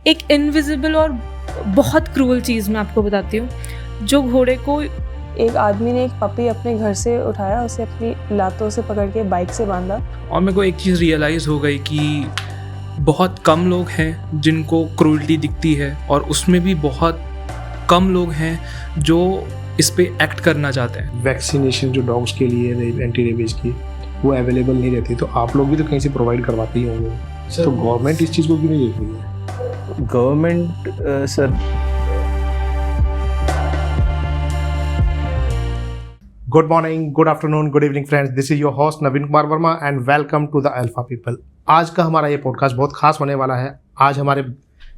एक इनविजिबल और बहुत क्रूअल चीज़ मैं आपको बताती हूँ, जो घोड़े को एक आदमी ने एक पपी अपने घर से उठाया, उसे अपनी लातों से पकड़ के बाइक से बांधा। और मेरे को एक चीज़ रियलाइज़ हो गई कि बहुत कम लोग हैं जिनको क्रूरटी दिखती है, और उसमें भी बहुत कम लोग हैं जो इस पे एक्ट करना चाहते हैं। वैक्सीनेशन जो डॉग्स के लिए एंटी रेबीज की वो अवेलेबल नहीं रहती, तो आप लोग भी तो कहीं से प्रोवाइड करवाते ही होंगे, तो गवर्नमेंट इस चीज़ को क्यों नहीं देख रही है? Government sir, good morning, good afternoon, good evening friends, this is your host Naveen Kumar Verma and welcome to the alpha People. आज का हमारा ये पॉडकास्ट बहुत खास होने वाला है। आज हमारे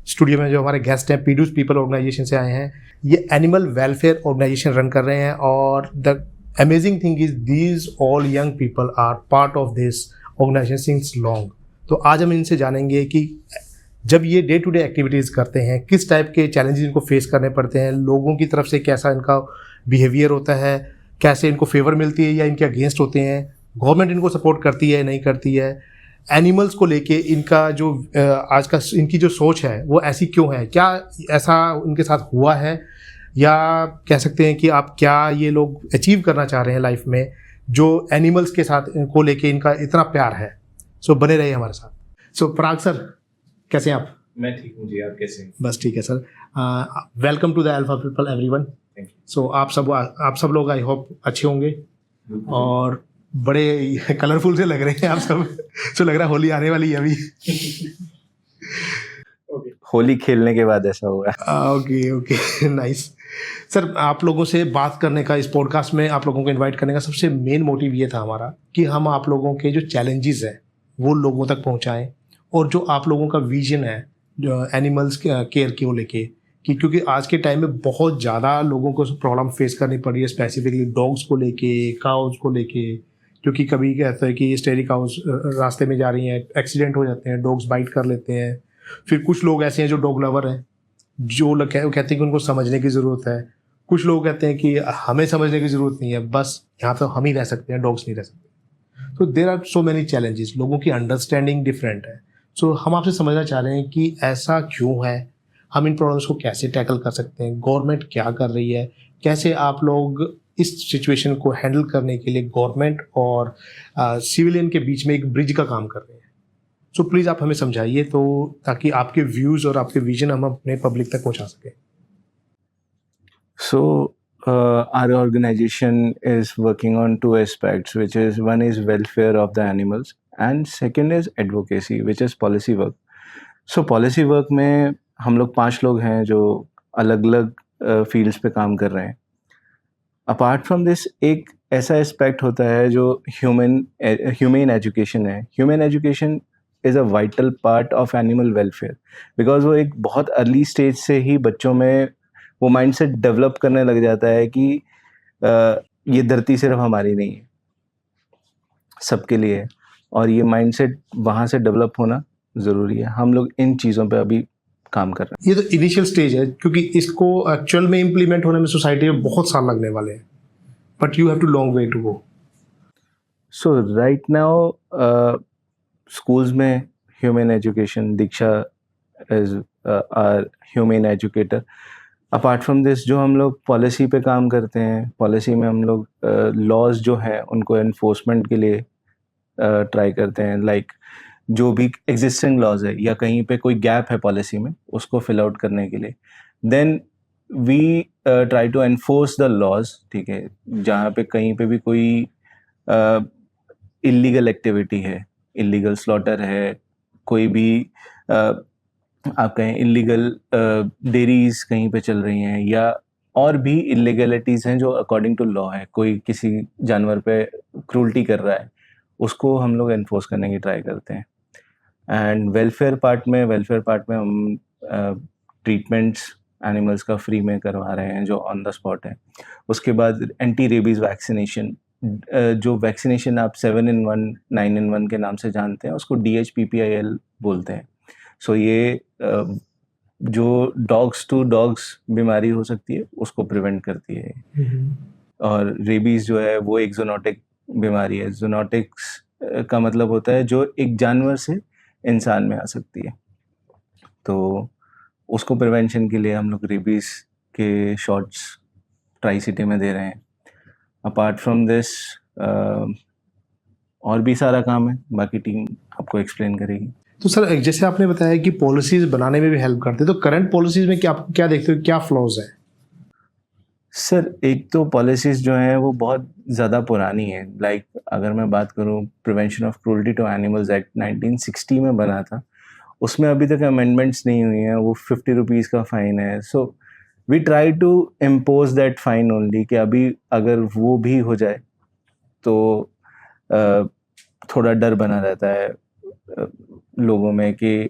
स्टूडियो में जो हमारे गेस्ट हैं पीडूज पीपल ऑर्गेनाइजेशन से आए हैं। ये एनिमल वेलफेयर ऑर्गेनाइजेशन रन कर रहे हैं, और the amazing thing is these all young people are part of this organisation since long. तो आज हम इनसे जानेंगे कि जब ये डे टू डे एक्टिविटीज़ करते हैं किस टाइप के चैलेंजेस इनको फेस करने पड़ते हैं, लोगों की तरफ से कैसा इनका बिहेवियर होता है, कैसे इनको फेवर मिलती है या इनके अगेंस्ट होते हैं, गवर्नमेंट इनको सपोर्ट करती है नहीं करती है, एनिमल्स को लेके इनका जो आज का इनकी जो सोच है वो ऐसी क्यों है, क्या ऐसा उनके साथ हुआ है, या कह सकते हैं कि आप क्या ये लोग अचीव करना चाह रहे हैं लाइफ में जो एनिमल्स के साथ इनको लेके इनका इतना प्यार है। सो बने रहिए हमारे साथ। सो पराग सर, कैसे हैं आप? मैं ठीक हूँ जी, आप कैसे हैं? बस ठीक है sir. Welcome to the alpha people everyone. So आप सब लोग आई होप अच्छे होंगे और बड़े कलरफुल से लग रहे हैं आप सब। सो लग रहा है होली आने वाली है अभी। होली खेलने के बाद ऐसा हुआ। Okay nice. सर, आप लोगों से बात करने का, इस पॉडकास्ट में आप लोगों को इनवाइट करने का सबसे मेन मोटिव ये था हमारा कि हम आप लोगों के जो चैलेंजेस हैं वो लोगों तक पहुंचाएं, और जो आप लोगों का विजन है जो एनिमल्स केयर को लेके, कि क्योंकि आज के टाइम में बहुत ज़्यादा लोगों को प्रॉब्लम फेस करनी पड़ रही है, स्पेसिफिकली डॉग्स को लेके, काउज को लेके। क्योंकि कभी कहते हैं कि स्टेरी काउज रास्ते में जा रही हैं, एक्सीडेंट हो जाते हैं, डॉग्स बाइट कर लेते हैं। फिर कुछ लोग ऐसे हैं जो डॉग लवर हैं, जो लोग कहते हैं कि उनको समझने की ज़रूरत है। कुछ लोग कहते हैं कि हमें समझने की ज़रूरत नहीं है, बस यहाँ तो हम ही रह सकते हैं, डॉग्स नहीं रह सकते। तो there are so many challenges, लोगों की अंडरस्टैंडिंग डिफरेंट है। सो हम आपसे समझना चाह रहे हैं कि ऐसा क्यों है, हम इन प्रॉब्लम्स को कैसे टैकल कर सकते हैं, गवर्नमेंट क्या कर रही है, कैसे आप लोग इस सिचुएशन को हैंडल करने के लिए गवर्नमेंट और सिविलियन के बीच में एक ब्रिज का काम कर रहे हैं। सो प्लीज़ आप हमें समझाइए, तो ताकि आपके व्यूज़ और आपके विजन हम अपने पब्लिक तक पहुंचा सकें। So our organization is working on two aspects, which is one is welfare of the animals and second is advocacy, which is policy work. So policy work में हम लोग 5 लोग हैं जो अलग अलग फील्ड्स पे काम कर रहे हैं। अपार्ट फ्रॉम दिस एक ऐसा एस्पेक्ट होता है जो ह्यूमेन एजुकेशन है। Human education is a vital part of animal welfare, because वो एक बहुत अर्ली स्टेज से ही बच्चों में वो माइंडसेट डेवलप करने लग जाता है कि ये धरती सिर्फ हमारी नहीं है, सबके लिए है, और ये माइंडसेट वहाँ से डेवलप होना ज़रूरी है। हम लोग इन चीज़ों पे अभी काम कर रहे हैं। ये तो इनिशियल स्टेज है, क्योंकि इसको एक्चुअल में इम्प्लीमेंट होने में सोसाइटी में बहुत साल लगने वाले हैं, but you have to long way to go. So right now schools में human education, Diksha is our human educator. Apart from this जो हम लोग पॉलिसी पे काम करते हैं, पॉलिसी में हम लोग लॉज जो हैं उनको एनफोर्समेंट के लिए ट्राई करते हैं। लाइक जो भी एग्जिस्टिंग लॉज है या कहीं पे कोई गैप है पॉलिसी में, उसको फिल आउट करने के लिए then we try to enforce the laws. ठीक है, जहाँ पे कहीं पे भी कोई इलीगल एक्टिविटी है, इलीगल स्लॉटर है, कोई भी आप कहें इलीगल डेयरीज कहीं पे चल रही हैं, या और भी इलीगलिटीज़ हैं जो अकॉर्डिंग टू लॉ है, कोई किसी जानवर पे क्रूल्टी कर रहा है, उसको हम लोग एनफोर्स करने की ट्राई करते हैं। एंड वेलफेयर पार्ट में हम ट्रीटमेंट्स एनिमल्स का फ्री में करवा रहे हैं जो ऑन द स्पॉट है। उसके बाद एंटी रेबीज़ वैक्सीनेशन, जो वैक्सीनेशन आप 7-in-1 9-in-1 के नाम से जानते हैं, उसको DHPPIL बोलते हैं। सो ये जो डॉग्स टू डॉग्स बीमारी हो सकती है उसको प्रिवेंट करती है। और रेबीज़ जो है वो एक ज़ूनोटिक बीमारी है। ज़ूनोटिक्स का मतलब होता है जो एक जानवर से इंसान में आ सकती है। तो उसको प्रिवेंशन के लिए हम लोग रेबीज के शॉट्स ट्राई सिटी में दे रहे हैं। अपार्ट फ्रॉम दिस और भी सारा काम है, बाकी टीम आपको एक्सप्लेन करेगी। तो सर जैसे आपने बताया कि पॉलिसीज बनाने में भी हेल्प करते हैं, तो करंट पॉलिसीज में क्या देखते हो, क्या फ्लॉज है? सर एक तो पॉलिसीज़ जो हैं वो बहुत ज़्यादा पुरानी है। लाइक अगर मैं बात करूँ, prevention of cruelty to animals act 1960 में बना था, उसमें अभी तक अमेंडमेंट्स नहीं हुई हैं। वो 50 रुपीज़ का फ़ाइन है। So we try to impose that fine only, कि अभी अगर वो भी हो जाए तो थोड़ा डर बना रहता है लोगों में कि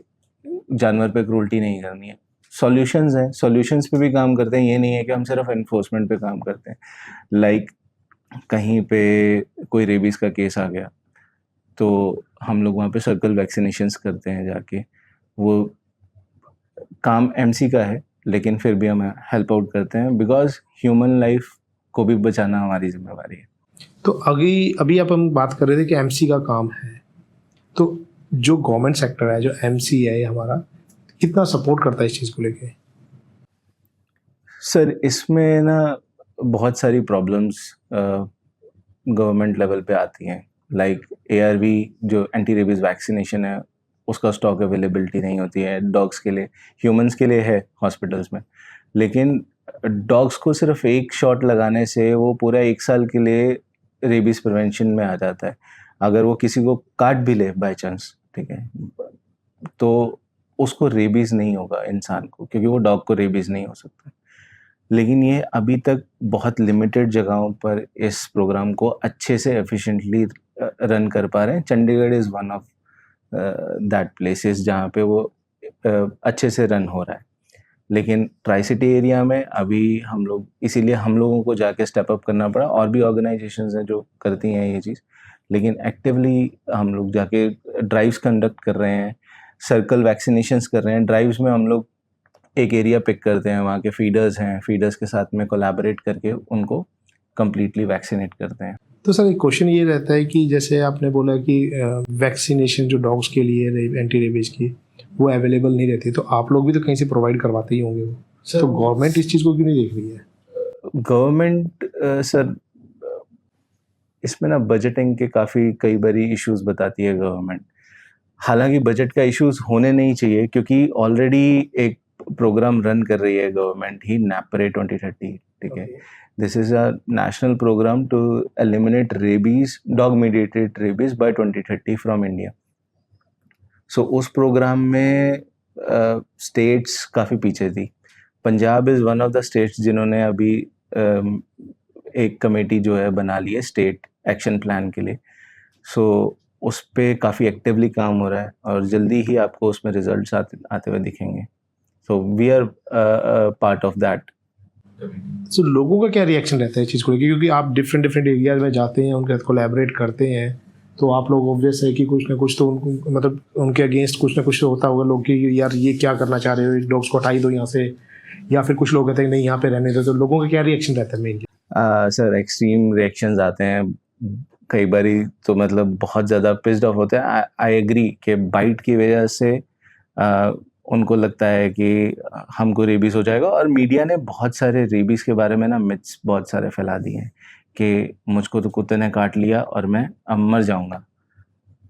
जानवर पे क्रूरल्टी नहीं करनी है। सॉल्यूशंस हैं, सॉल्यूशंस पे भी काम करते हैं। ये नहीं है कि हम सिर्फ एनफोर्समेंट पे काम करते हैं। लाइक कहीं पे कोई रेबीज़ का केस आ गया तो हम लोग वहाँ पे सर्कल वैक्सीनेशंस करते हैं जाके। वो काम एमसी का है, लेकिन फिर भी हम हेल्प आउट करते हैं, बिकॉज ह्यूमन लाइफ को भी बचाना हमारी जिम्मेवारी है। तो अभी आप हम बात कर रहे थे कि एमसी का काम है, तो जो गवर्नमेंट सेक्टर है, जो एमसी है हमारा, कितना सपोर्ट करता है इस चीज़ को लेके? सर इसमें ना बहुत सारी प्रॉब्लम्स गवर्नमेंट लेवल पे आती हैं। लाइक एआरवी जो एंटी रेबीज़ वैक्सीनेशन है, उसका स्टॉक अवेलेबिलिटी नहीं होती है डॉग्स के लिए। ह्यूमंस के लिए है हॉस्पिटल्स में, लेकिन डॉग्स को सिर्फ एक शॉट लगाने से वो पूरा 1 साल के लिए रेबीज़ प्रिवेंशन में आ जाता है। अगर वो किसी को काट भी ले बाय चांस, ठीक है, तो उसको रेबीज़ नहीं होगा इंसान को, क्योंकि वो डॉग को रेबीज़ नहीं हो सकता। लेकिन ये अभी तक बहुत लिमिटेड जगहों पर इस प्रोग्राम को अच्छे से एफिशिएंटली रन कर पा रहे हैं। Chandigarh is one of that places जहाँ पे वो अच्छे से रन हो रहा है। लेकिन ट्राई सिटी एरिया में अभी हम लोग, इसीलिए हम लोगों को जाके स्टेप अप करना पड़ा। और भी ऑर्गेनाइजेशंस हैं जो करती हैं ये चीज़, लेकिन एक्टिवली हम लोग जाके ड्राइव्स कंडक्ट कर रहे हैं, सर्कल वैक्सीनेशंस कर रहे हैं। ड्राइव्स में हम लोग एक एरिया पिक करते हैं, वहाँ के फीडर्स हैं, फीडर्स के साथ में कोलैबोरेट करके उनको कम्प्लीटली वैक्सीनेट करते हैं। तो सर एक क्वेश्चन ये रहता है कि जैसे आपने बोला कि वैक्सीनेशन जो डॉग्स के लिए एंटी रेबीज़ की वो अवेलेबल नहीं रहती, तो आप लोग भी तो कहीं से प्रोवाइड करवाते ही होंगे वो, तो गवर्नमेंट इस चीज़ को क्यों नहीं देख रही है? गवर्नमेंट सर इसमें ना बजटिंग के कई बारी इश्यूज बताती है गवर्नमेंट। हालांकि बजट का इश्यूज होने नहीं चाहिए, क्योंकि ऑलरेडी एक प्रोग्राम रन कर रही है गवर्नमेंट ही, नैपरे 2030, ठीक है। This is a national programme to eliminate rabies, dog mediated rabies by 2030 from India. So उस प्रोग्राम में स्टेट्स काफ़ी पीछे थी। Punjab is one of the states जिन्होंने अभी एक कमेटी जो है बना ली है स्टेट एक्शन प्लान के लिए। सो उस पे काफ़ी एक्टिवली काम हो रहा है और जल्दी ही आपको उसमें रिजल्ट्स आते हुए दिखेंगे। So we are part of that. So लोगों का क्या रिएक्शन रहता है इस चीज़ को लेकर, क्योंकि आप डिफरेंट एरियाज में जाते हैं, उनके साथ कोलैबोरेट करते हैं, तो आप लोग ऑब्वियस है कि कुछ ना कुछ तो उनको, मतलब उनके अगेंस्ट कुछ ना कुछ तो होता होगा लोग कि यार ये क्या करना चाह रहे हो, डॉग्स को हटाई दो यहाँ से, या फिर कुछ लोग कहते हैं नहीं यहाँ पे रहने दो। तो लोगों का क्या रिएक्शन रहता है मेनली? सर एक्सट्रीम रिएक्शंस आते हैं कई बारी, तो मतलब बहुत ज़्यादा पिस्ड ऑफ होते हैं। आई एग्री कि बाइट की वजह से उनको लगता है कि हमको रेबीज़ हो जाएगा, और मीडिया ने बहुत सारे रेबीज़ के बारे में ना मिथ्स बहुत सारे फैला दिए हैं कि मुझको तो कुत्ते ने काट लिया और मैं अब मर जाऊंगा।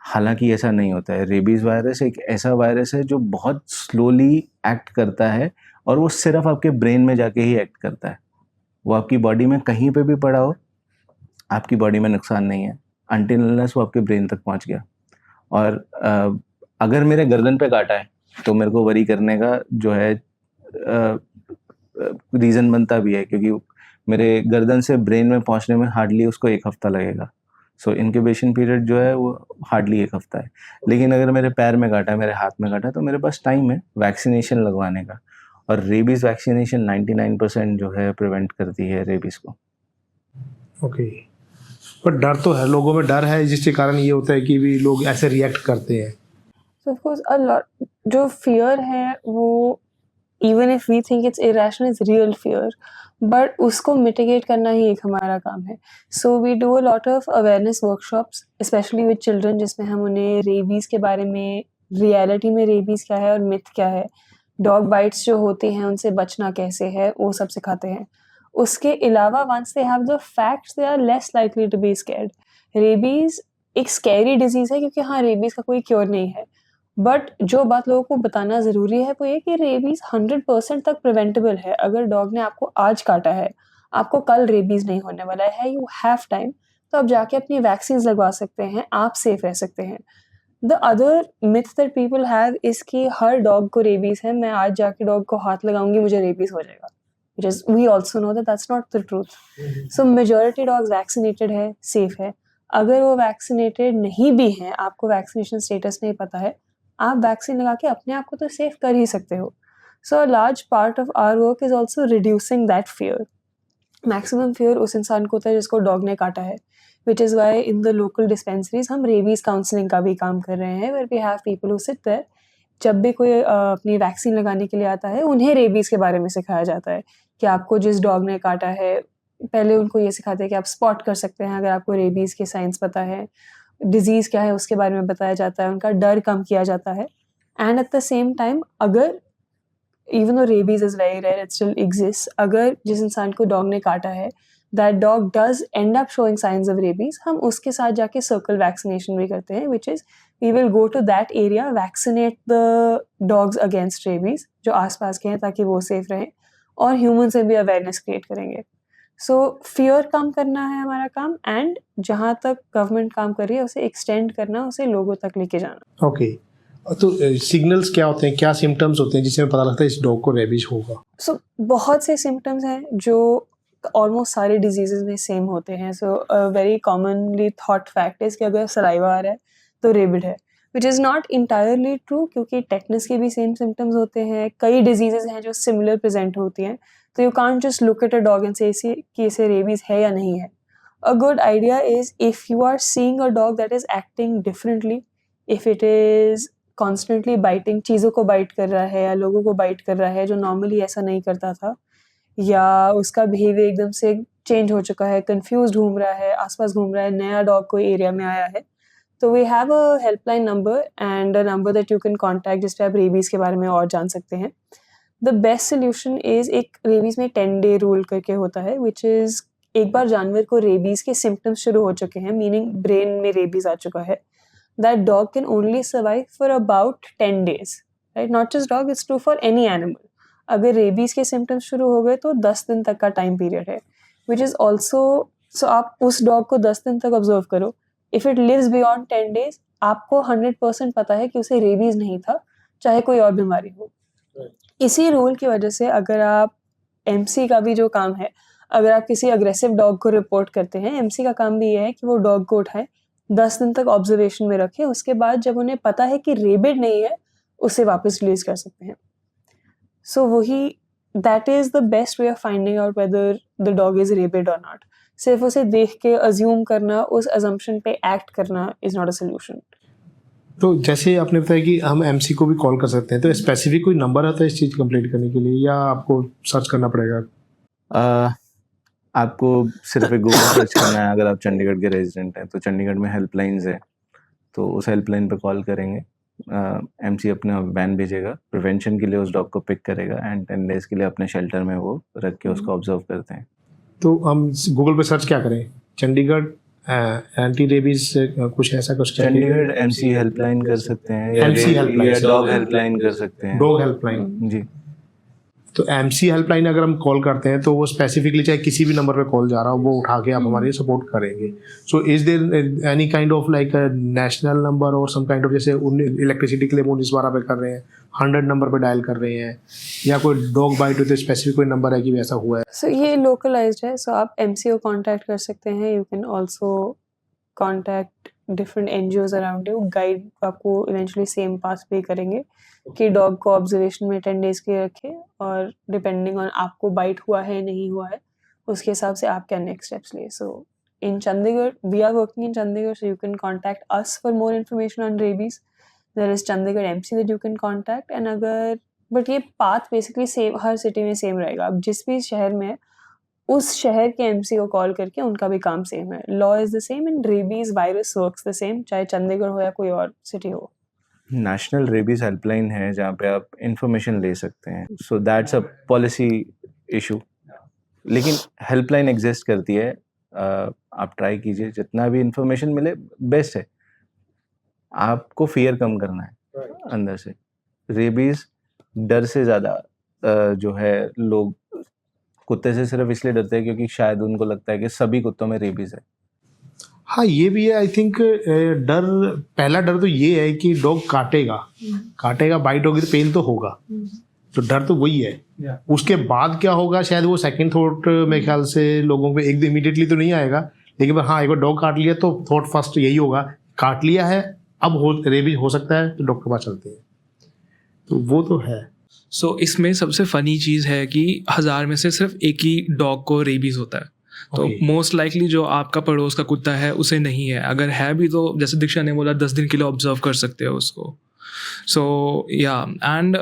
हालांकि ऐसा नहीं होता है। रेबीज़ वायरस एक ऐसा वायरस है जो बहुत स्लोली एक्ट करता है, और वो सिर्फ आपके ब्रेन में जाके ही एक्ट करता है। वो आपकी बॉडी में कहीं पे भी पड़ा हो, आपकी बॉडी में नुकसान नहीं है अनटिल अनलेस वो आपके ब्रेन तक पहुंच गया। और अगर मेरे गर्दन पे काटा है तो मेरे को वरी करने का जो है रीज़न बनता भी है, क्योंकि मेरे गर्दन से ब्रेन में पहुंचने में हार्डली उसको 1 हफ्ता लगेगा। सो इनक्यूबेशन पीरियड जो है वो हार्डली 1 हफ्ता है। लेकिन अगर मेरे पैर में काटा है, मेरे हाथ में काटा है, तो मेरे पास टाइम है वैक्सीनेशन लगवाने का। और रेबीज़ वैक्सीनेशन 99% जो है प्रिवेंट करती है रेबीज़ को। ओके, पर डर तो है, लोगों में डर है, जिसके कारण ये होता है कि भी लोग ऐसे रिएक्ट करते हैं। So of course a lot, जो fear है वो even if we think it's irrational, it's real fear, but उसको mitigate करना ही एक हमारा काम है। So we do a lot of awareness workshops, especially with children, जिसमें हम उन्हें रेबीज़ के बारे में, रियलिटी में रेबीज़ क्या है और मिथ क्या है, डॉग बाइट्स जो होती हैं उनसे बचना कैसे है वो सब सिखाते हैं। उसके अलावा once they have the facts they are less likely to be scared. Rabies एक स्कैरी डिजीज़ है क्योंकि हाँ, रेबीज़ का कोई क्योर नहीं है। बट जो बात लोगों को बताना ज़रूरी है वो ये कि रेबीज़ 100% तक प्रिवेंटेबल है। अगर डॉग ने आपको आज काटा है, आपको कल रेबीज़ नहीं होने वाला है, यू हैव टाइम, तो आप जाके अपनी वैक्सीन्स लगवा सकते हैं, आप सेफ रह सकते हैं। The other myth that people have is कि हर डॉग को रेबीज़ है, मैं आज जाके डॉग को हाथ लगाऊँगी, मुझे रेबीज़ हो जाएगा। Which is we also know that that's not the truth. So majority dogs vaccinated है, safe है। अगर वो वैक्सीनेटेड नहीं भी हैं, आपको वैक्सीनेशन स्टेटस नहीं पता है, आप वैक्सीन लगा के अपने आप को तो सेफ कर ही सकते हो। So a large part of our work is also reducing that fear. Maximum fear उस इंसान को होता है जिसको डॉग ने काटा है, which is why in the local dispensaries हम रेबीज़ काउंसलिंग का भी काम कर रहे हैं, where we have people who sit there. जब भी कोई अपनी वैक्सीन लगाने के लिए आता है, उन्हें रेबीज़ के बारे में सिखाया जाता है कि आपको जिस डॉग ने काटा है, पहले उनको ये सिखाते हैं कि आप स्पॉट कर सकते हैं अगर आपको रेबीज़ के साइंस पता है, डिज़ीज़ क्या है उसके बारे में बताया जाता है, उनका डर कम किया जाता है। And at the same time अगर even though rabies is very rare, it still exist, अगर जिस इंसान को डॉग ने काटा है, that dog does end up showing signs of rabies, हम उसके साथ जाके सर्कल वैक्सीनेशन भी करते हैं, which is we will go to that area, vaccinate the dogs against rabies जो आसपास के हैं ताकि वो सेफ रहें, और ह्यूमन से भी अवेयरनेस क्रिएट करेंगे। सो फियर कम करना है हमारा काम, एंड जहाँ तक गवर्नमेंट काम कर रही है उसे एक्सटेंड करना, उसे लोगों तक लेके जाना। ओके, तो सिग्नल्स क्या होते हैं, क्या सिम्टम्स होते हैं जिससे पता लगता है इस डॉग को रेबीज होगा? सो बहुत से सिम्टम्स हैं जो ऑलमोस्ट सारे डिजीजेज में सेम होते हैं। So very commonly thought fact is कि अगर सलाइवा आ रहा है तो रेबिड है, which is not entirely true, क्योंकि टेटनस के भी सेम सिम्टम्स होते हैं, कई डिजीजेज हैं जो सिमिलर प्रेजेंट होती हैं, तो you can't just look at a dog and say कि इसे रेबीज है या नहीं है। A good idea is if you are seeing a dog that is acting differently, if it is constantly biting, चीज़ों को बाइट कर रहा है या लोगों को बाइट कर रहा है जो नॉर्मली ऐसा नहीं करता था, या उसका बिहेवियर एकदम से चेंज हो चुका है, कंफ्यूज घूम रहा है, आसपास घूम रहा है, नया डॉग कोई एरिया में आया है, तो we have a helpline number and a number that you can contact, जिस पे आप रेबीज के बारे में और जान सकते हैं। द बेस्ट सोल्यूशन इज, एक रेबीज में 10 डे रूल करके होता है, विच इज एक बार जानवर को रेबीज के सिम्टम्स शुरू हो चुके हैं, मीनिंग ब्रेन में रेबीज आ चुका है, that dog can only survive for about 10 days, right? Not just dog, it's true for any animal. अगर रेबीज के सिम्टम्स शुरू हो गए तो 10 दिन तक का टाइम पीरियड है, विच इज़ ऑल्सो, सो आप उस डॉग को 10 दिन तक ऑब्जर्व करो, if it lives beyond 10 days, आपको 100% पता है कि उसे रेबीज नहीं था, चाहे कोई और बीमारी हो। इसी रूल की वजह से अगर आप एमसी का भी जो काम है, अगर आप किसी अग्रेसिव डॉग को रिपोर्ट करते हैं, एमसी का काम भी ये है कि वो डॉग को उठाए, 10 दिन तक ऑब्जर्वेशन में रखें, उसके बाद जब उन्हें पता है कि रेबिड नहीं है, उसे वापस रिलीज कर सकते हैं। सो वही, that is the best way of finding out whether the dog is rapid और नॉट। सिर्फ उसे देख के अज्यूम करना, उस अजम्पशन पे एक्ट करना इज़ नॉट अ सोल्यूशन। तो जैसे आपने बताया कि हम एमसी को भी कॉल कर सकते हैं, तो स्पेसिफिक कोई नंबर आता है इस चीज़ कंप्लीट करने के लिए, या आपको सर्च करना पड़ेगा? आपको सिर्फ एक गूगल सर्च करना है। अगर आप चंडीगढ़ के रेजिडेंट हैं तो चंडीगढ़ में हेल्पलाइंस है, तो उस हेल्पलाइन पे कॉल करेंगे, एमसी अपना वैन भेजेगा, प्रिवेंशन के लिए उस डॉग को पिक करेगा एंड 10 डेज के लिए अपने शेल्टर में वो रख के उसको ऑब्जर्व करते हैं। तो हम गूगल पे सर्च क्या करें? चंडीगढ़ एंटी रेबीज कुछ ऐसा कुछ? चंडीगढ़ एमसी हेल्पलाइन कर सकते हैं, MC हेल्पलाइन, या डॉग हेल्पलाइन कर सकते हैं। डॉग हेल्पलाइन जी। तो एमसी हेल्पलाइन अगर हम कॉल करते हैं तो वो स्पेसिफिकली चाहे किसी भी नंबर पे कॉल जा रहा हो, वो उठा के आप हमारे सपोर्ट करेंगे। So is there any kind of like national number और सम काइंड ऑफ, जैसे इलेक्ट्रिसिटी के लिए 1912 पे कर रहे हैं, 100 नंबर पे डायल कर रहे हैं, या कोई डॉग बाइट हो तो स्पेसिफिक कोई नंबर है कि वैसा हुआ है? सो ये लोकलाइज्ड है, सो आप एमसी को कॉन्टैक्ट कर सकते हैं। You can also contact different NGOs around you, guide आपको इवेंचुअली सेम पास पे करेंगे कि डॉग को ऑब्जर्वेशन में 10 डेज के लिए रखें, और डिपेंडिंग ऑन आपको बाइट हुआ है नहीं हुआ है, उसके हिसाब से आप क्या नेक्स्ट स्टेप्स लिए। So in Chandigarh, we are working in Chandigarh, so you can contact us for more information on rabies. There is Chandigarh MC that you can contact, and अगर, बट ये पाथ बेसिकली सेम, हर सिटी में same रहेगा। अब जिस भी शहर में है, उस शहर के एमसी को कॉल करके उनका भी काम सेम है। Law is the same and rabies virus works the same, चाहे चंडीगढ़ हो या कोई और सिटी हो। नेशनल रेबीज हेल्पलाइन है जहाँ पे आप इंफॉर्मेशन ले सकते हैं, so that's a policy issue, लेकिन हेल्पलाइन एग्जिस्ट करती है। आप ट्राई कीजिए, जितना भी इंफॉर्मेशन मिले बेस्ट है। आपको फियर कम करना है अंदर से। रेबीज डर से ज़्यादा जो है, लोग कुत्ते से सिर्फ इसलिए डरते हैं क्योंकि शायद उनको लगता है कि सभी कुत्तों में रेबीज है। हाँ, ये भी है। आई थिंक डर, पहला डर तो ये है कि डॉग काटेगा, बाइट होगी तो पेन तो होगा, तो डर तो वही है। उसके बाद क्या होगा शायद वो सेकंड थॉट मेरे ख्याल से लोगों पे एक इमीडिएटली तो नहीं आएगा, लेकिन हाँ, एक बार डॉग काट लिया तो थॉट फर्स्ट यही होगा, काट लिया है अब रेबीज हो सकता है तो डॉक्टर के पास चलते हैं, तो वो तो है। सो इसमें सबसे फ़नी चीज़ है कि 1000 में से सिर्फ एक ही डॉग को रेबीज़ होता है। तो Okay. मोस्ट लाइकली जो आपका पड़ोस का कुत्ता है उसे नहीं है, अगर है भी तो जैसे दीक्षा ने बोला 10 दिन के लिए ऑब्जर्व कर सकते हो उसको। सो या एंड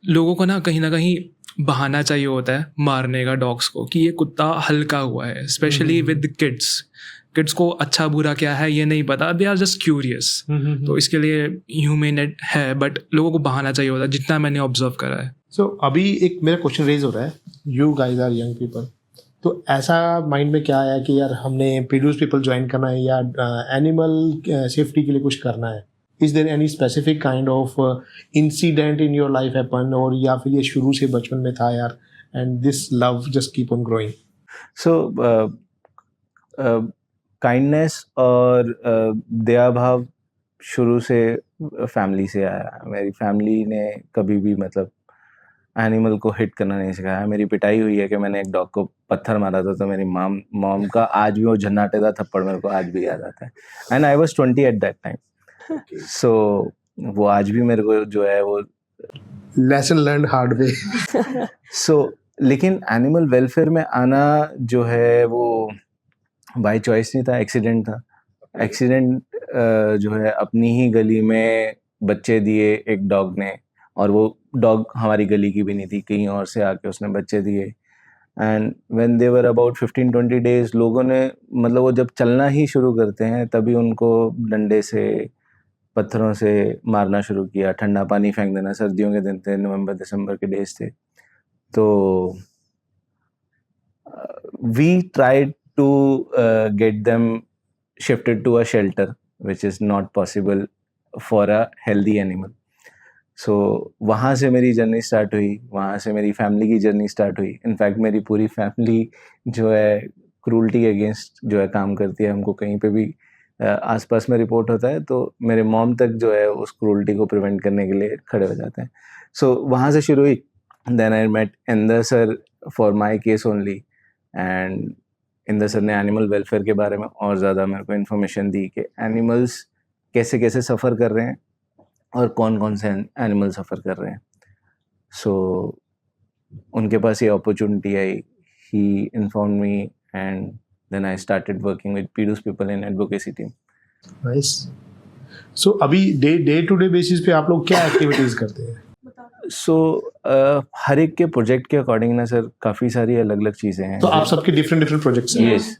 लोगों को ना कहीं बहाना चाहिए होता है मारने का डॉग्स को, कि ये कुत्ता हल्का हुआ है, स्पेशली विद किड्स को अच्छा बुरा क्या है ये नहीं पता, दे आर जस्ट क्यूरियस। तो इसके लिए ह्यूमन है, बट लोगों को बहाना चाहिए होता है, जितना मैंने ऑब्जर्व करा है। सो अभी एक मेरा क्वेश्चन रेज हो रहा है, you guys are young people, तो ऐसा माइंड में क्या आया कि यार हमने प्रोड्यूस पीपल ज्वाइन करना है या एनिमल सेफ्टी के लिए कुछ करना है? Is there any specific kind of incident in your life happen, और या फिर ये शुरू से बचपन में था यार and this love just keep on growing? So kindness और दया भाव शुरू से फैमिली से आया। मेरी फैमिली ने कभी भी मतलब एनिमल को हिट करना नहीं सिखाया। मेरी पिटाई हुई है कि मैंने एक डॉग को पत्थर मारा था, तो मेरी मॉम का आज भी वो झन्नाटेदार थप्पड़ मेरे को आज भी याद आता है। And I was 20 at that time, so वो आज भी मेरे को जो है वो lesson learn hard way. So लेकिन एनिमल वेलफेयर में आना जो है वो बाय चॉइस नहीं था, एक्सीडेंट था। एक्सीडेंट जो है अपनी ही गली में बच्चे दिए एक डॉग ने, और वो डॉग हमारी गली की भी नहीं थी, कहीं और से आके उसने बच्चे दिए। And when they were about 15-20 days, लोगों ने मतलब वो जब चलना ही शुरू करते हैं तभी उनको डंडे से पत्थरों से मारना शुरू किया, ठंडा पानी फेंक देना। सर्दियों के दिन थे, नवंबर दिसंबर के डेज थे। तो we tried to get them shifted to a shelter which is not possible for a healthy animal. So वहाँ से मेरी जर्नी स्टार्ट हुई, वहाँ से मेरी फैमिली की जर्नी स्टार्ट हुई। इनफैक्ट मेरी पूरी फैमिली जो है क्रूल्टी के अगेंस्ट जो है काम करती है। हमको कहीं पे भी आसपास में रिपोर्ट होता है तो मेरे मॉम तक जो है उस क्रूल्टी को प्रिवेंट करने के लिए खड़े हो जाते हैं। सो वहाँ से शुरू हुई। Then I met Inder sir for my case only, and Inder sir ने एनिमल वेलफेयर के बारे में और ज़्यादा मेरे को इन्फॉर्मेशन दी कि एनिमल्स कैसे कैसे सफ़र कर रहे हैं और कौन कौन से एनिमल सफ़र कर रहे हैं। सो उनके पास ये अपॉर्चुनिटी आई, he inform me, and then I started working with पीडूस people in advocacy team. Nice. So अभी डे टू डे बेसिस पे आप लोग क्या एक्टिविटीज़ करते हैं? सो हर एक के प्रोजेक्ट के अकॉर्डिंग ना सर काफ़ी सारी अलग अलग चीज़ें हैं। तो आप सबके डिफरेंट प्रोजेक्ट्स हैं? यस।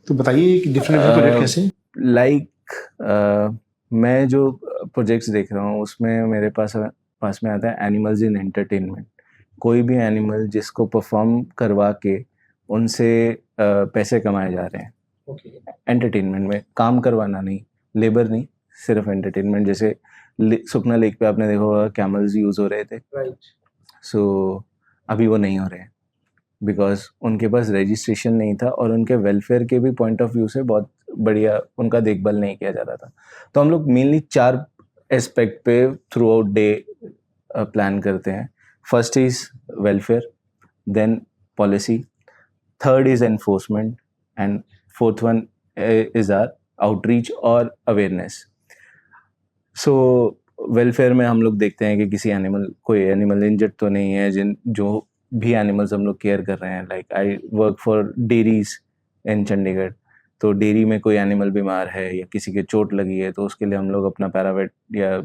तो बताइए कि डिफरेंट प्रोजेक्ट कैसे? लाइक मैं जो प्रोजेक्ट्स देख रहा हूँ उसमें मेरे पास में आता है एनिमल्स इन एंटरटेनमेंट। कोई भी एनिमल जिसको परफॉर्म करवा के उनसे पैसे कमाए जा रहे हैं एंटरटेनमेंट में, काम करवाना नहीं, लेबर नहीं, सिर्फ एंटरटेनमेंट। जैसे सुखना लेक पे आपने देखा होगा कैमल्स यूज़ हो रहे थे, सो अभी वो नहीं हो रहे हैं बिकॉज उनके पास रजिस्ट्रेशन नहीं था और उनके वेलफेयर के भी पॉइंट ऑफ व्यू से बहुत बढ़िया उनका देखभाल नहीं किया जा रहा था। तो हम लोग मेनली 4 एस्पेक्ट पे थ्रू आउट डे प्लान करते हैं। First is welfare, then policy, third is enforcement, and fourth one is our outreach और अवेयरनेस। सो वेलफेयर में हम लोग देखते हैं कि कोई एनिमल इंजर्ड तो नहीं है। जो भी एनिमल्स हम लोग केयर कर रहे हैं, like I work for dairies in Chandigarh, तो डेयरी में कोई एनिमल बीमार है या किसी के चोट लगी है तो उसके लिए हम लोग अपना पैरावेट या